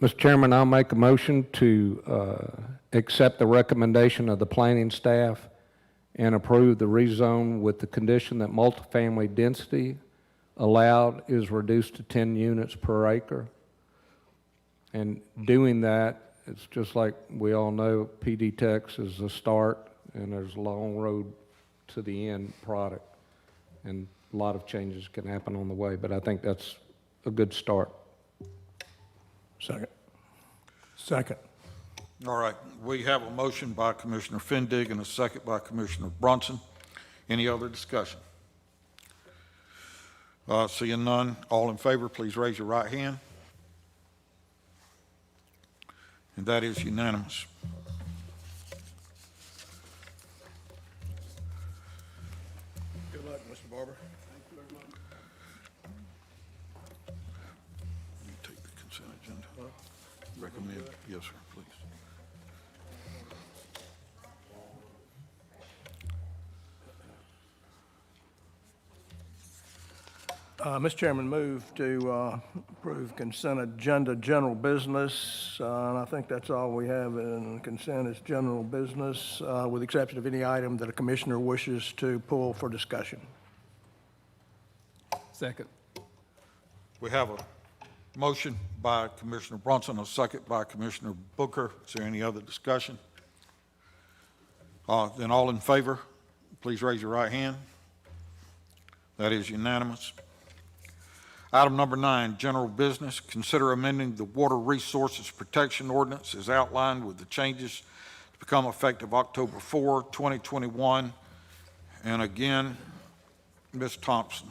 Mr. Chairman, I'll make a motion to accept the recommendation of the planning staff and approve the rezone with the condition that multifamily density allowed is reduced to 10 units per acre. And doing that, it's just like we all know, PD text is the start, and there's a long road to the end product. And a lot of changes can happen on the way, but I think that's a good start. Second. All right, we have a motion by Commissioner Fendig and a second by Commissioner Bronson. Any other discussion? Seeing none, all in favor, please raise your right hand. And that is unanimous. Good luck, Mr. Barber. You take the consent agenda. Recommend, yes, sir, please. Mr. Chairman, move to approve consent agenda, general business. And I think that's all we have in consent is general business, with the exception of any item that a commissioner wishes to pull for discussion. Second. We have a motion by Commissioner Brunson, a second by Commissioner Booker. Is there any other discussion? Then all in favor, please raise your right hand. That is unanimous. Item number 9, general business. Consider amending the Water Resources Protection Ordinance as outlined with the changes to become effective October 4, 2021. And again, Ms. Thompson.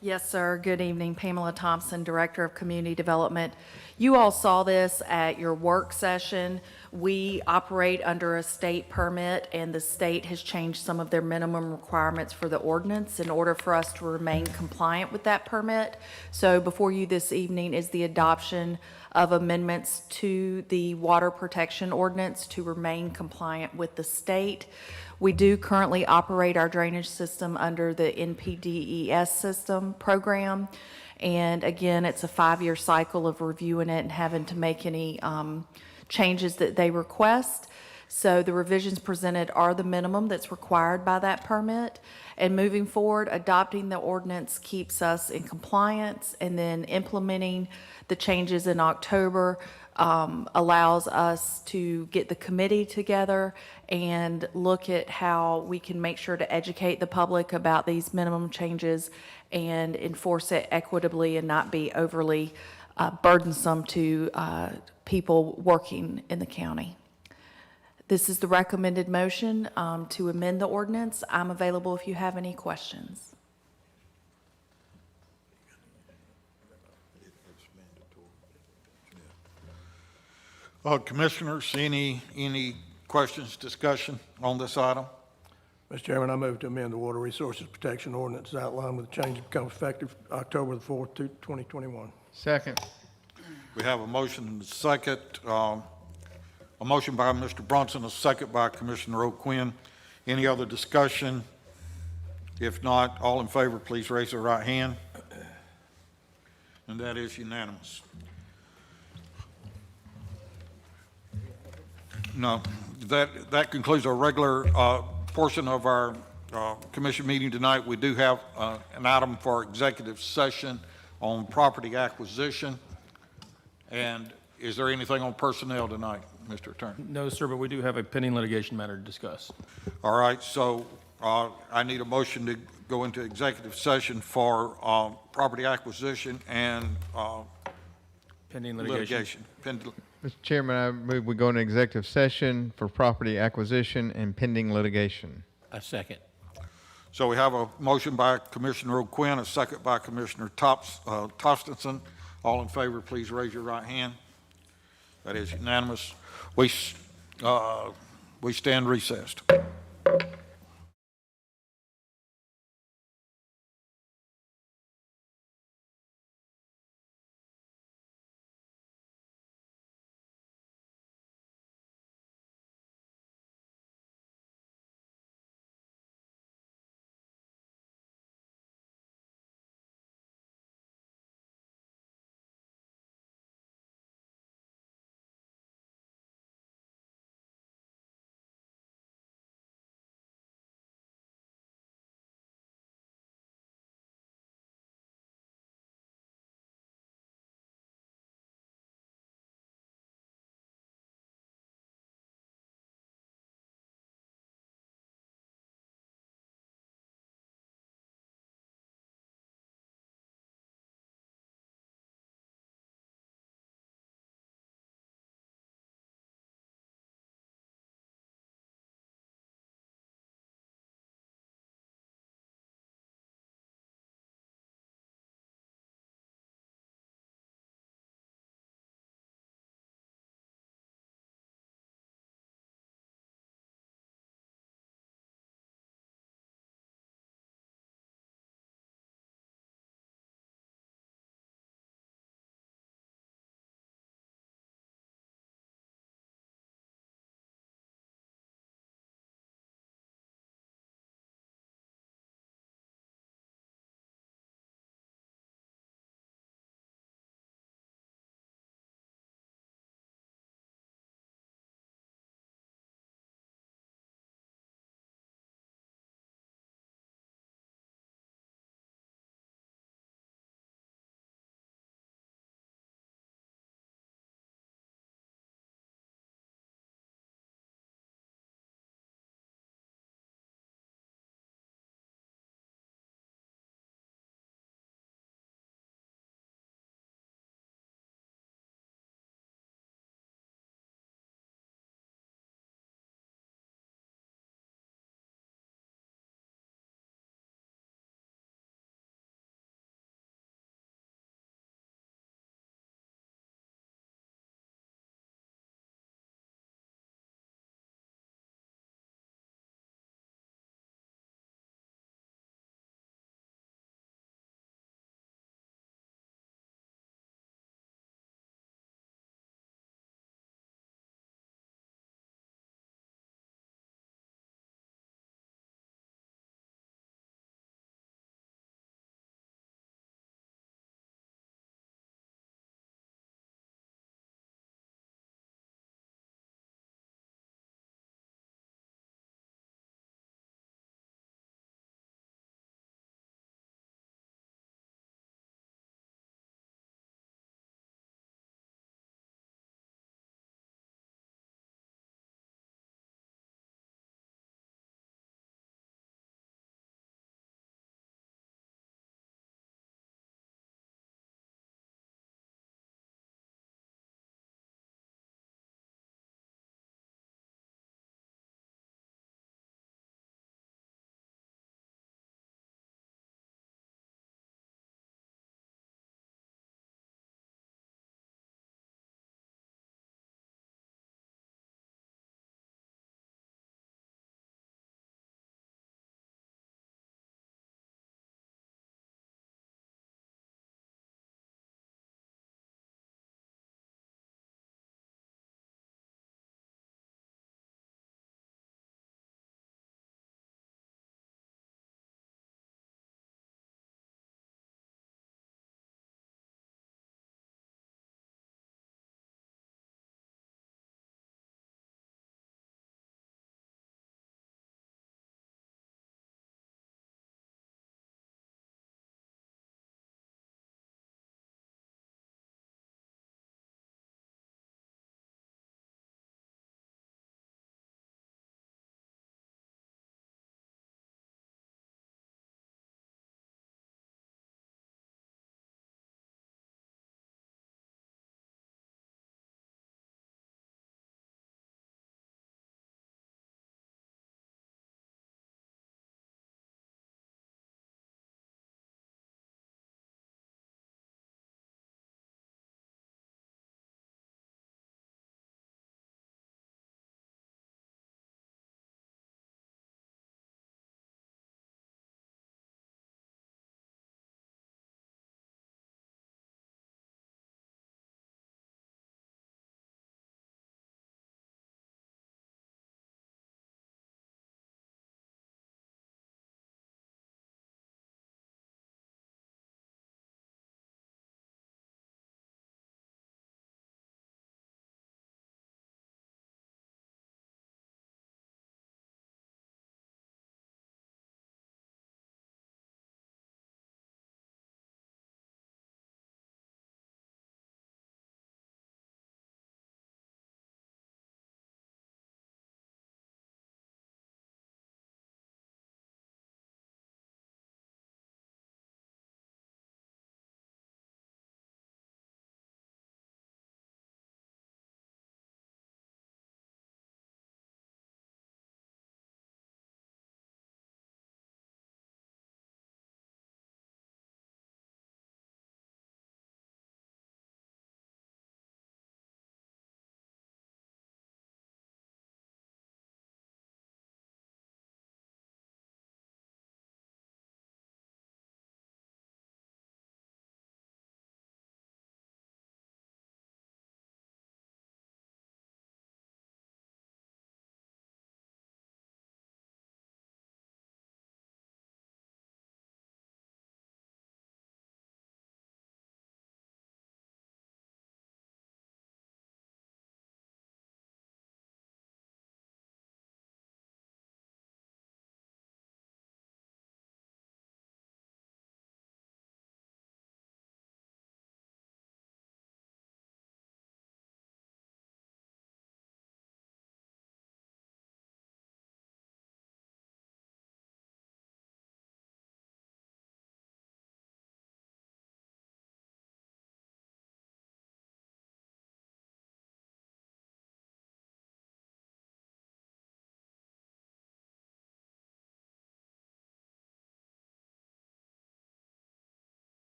Yes, sir. Good evening. Pamela Thompson, Director of Community Development. You all saw this at your work session. We operate under a state permit, and the state has changed some of their minimum requirements for the ordinance in order for us to remain compliant with that permit. So before you this evening is the adoption of amendments to the Water Protection Ordinance to remain compliant with the state. We do currently operate our drainage system under the NPDES system program. And again, it's a 5-year cycle of reviewing it and having to make any changes that they request. So the revisions presented are the minimum that's required by that permit. And moving forward, adopting the ordinance keeps us in compliance, and then implementing the changes in October allows us to get the committee together and look at how we can make sure to educate the public about these minimum changes and enforce it equitably and not be overly burdensome to people working in the county. This is the recommended motion to amend the ordinance. I'm available if you have any questions. Commissioners, any questions, discussion on this item? Mr. Chairman, I move to amend the Water Resources Protection Ordinance as outlined with the change to become effective October the 4th, 2021. Second. We have a motion and a second. A motion by Mr. Brunson, a second by Commissioner O'Quinn. Any other discussion? If not, all in favor, please raise your right hand. And that is unanimous. No, that concludes our regular portion of our commission meeting tonight. We do have an item for executive session on property acquisition. And is there anything on personnel tonight, Mr. Attorney? No, sir, but we do have a pending litigation matter to discuss. All right, so I need a motion to go into executive session for property acquisition and Pending litigation. Mr. Chairman, I move we go into executive session for property acquisition and pending litigation. A second. So we have a motion by Commissioner O'Quinn, a second by Commissioner Thompson. All in favor, please raise your right hand. That is unanimous. We stand recessed.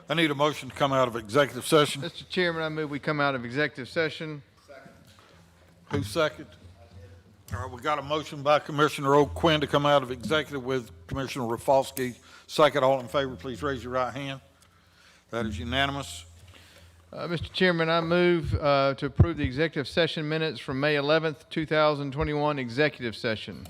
I need a motion to come out of executive session. Mr. Chairman, I move we come out of executive session. Who's second? All right, we got a motion by Commissioner O'Quinn to come out of executive with Commissioner Rafalski. Second, all in favor, please raise your right hand. That is unanimous. Mr. Chairman, I move to approve the executive session minutes from May 11th, 2021 executive session.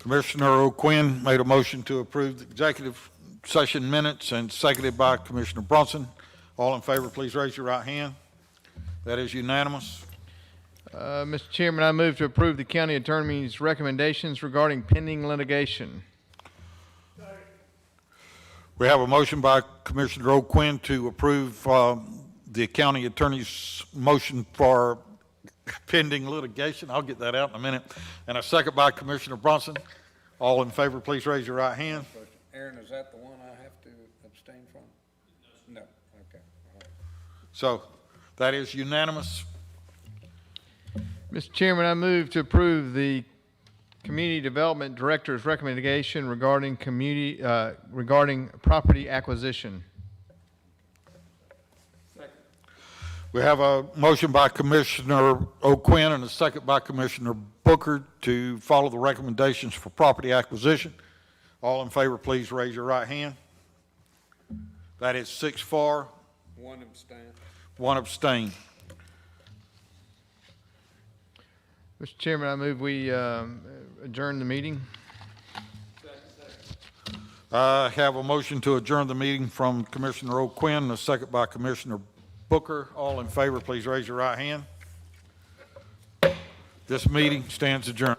Commissioner O'Quinn made a motion to approve the executive session minutes and seconded by Commissioner Brunson. All in favor, please raise your right hand. That is unanimous. Mr. Chairman, I move to approve the county attorney's recommendations regarding pending litigation. We have a motion by Commissioner O'Quinn to approve the county attorney's motion for pending litigation. I'll get that out in a minute. And a second by Commissioner Brunson. All in favor, please raise your right hand. Aaron, is that the one I have to abstain from? No. Okay. All right. So that is unanimous. Mr. Chairman, I move to approve the Community Development Director's recommendation regarding regarding property acquisition. We have a motion by Commissioner O'Quinn and a second by Commissioner Booker to follow the recommendations for property acquisition. All in favor, please raise your right hand. That is 6 for, One abstain. 1 abstain. Mr. Chairman, I move we adjourn the meeting. I have a motion to adjourn the meeting from Commissioner O'Quinn and a second by Commissioner Booker. All in favor, please raise your right hand. This meeting stands adjourned.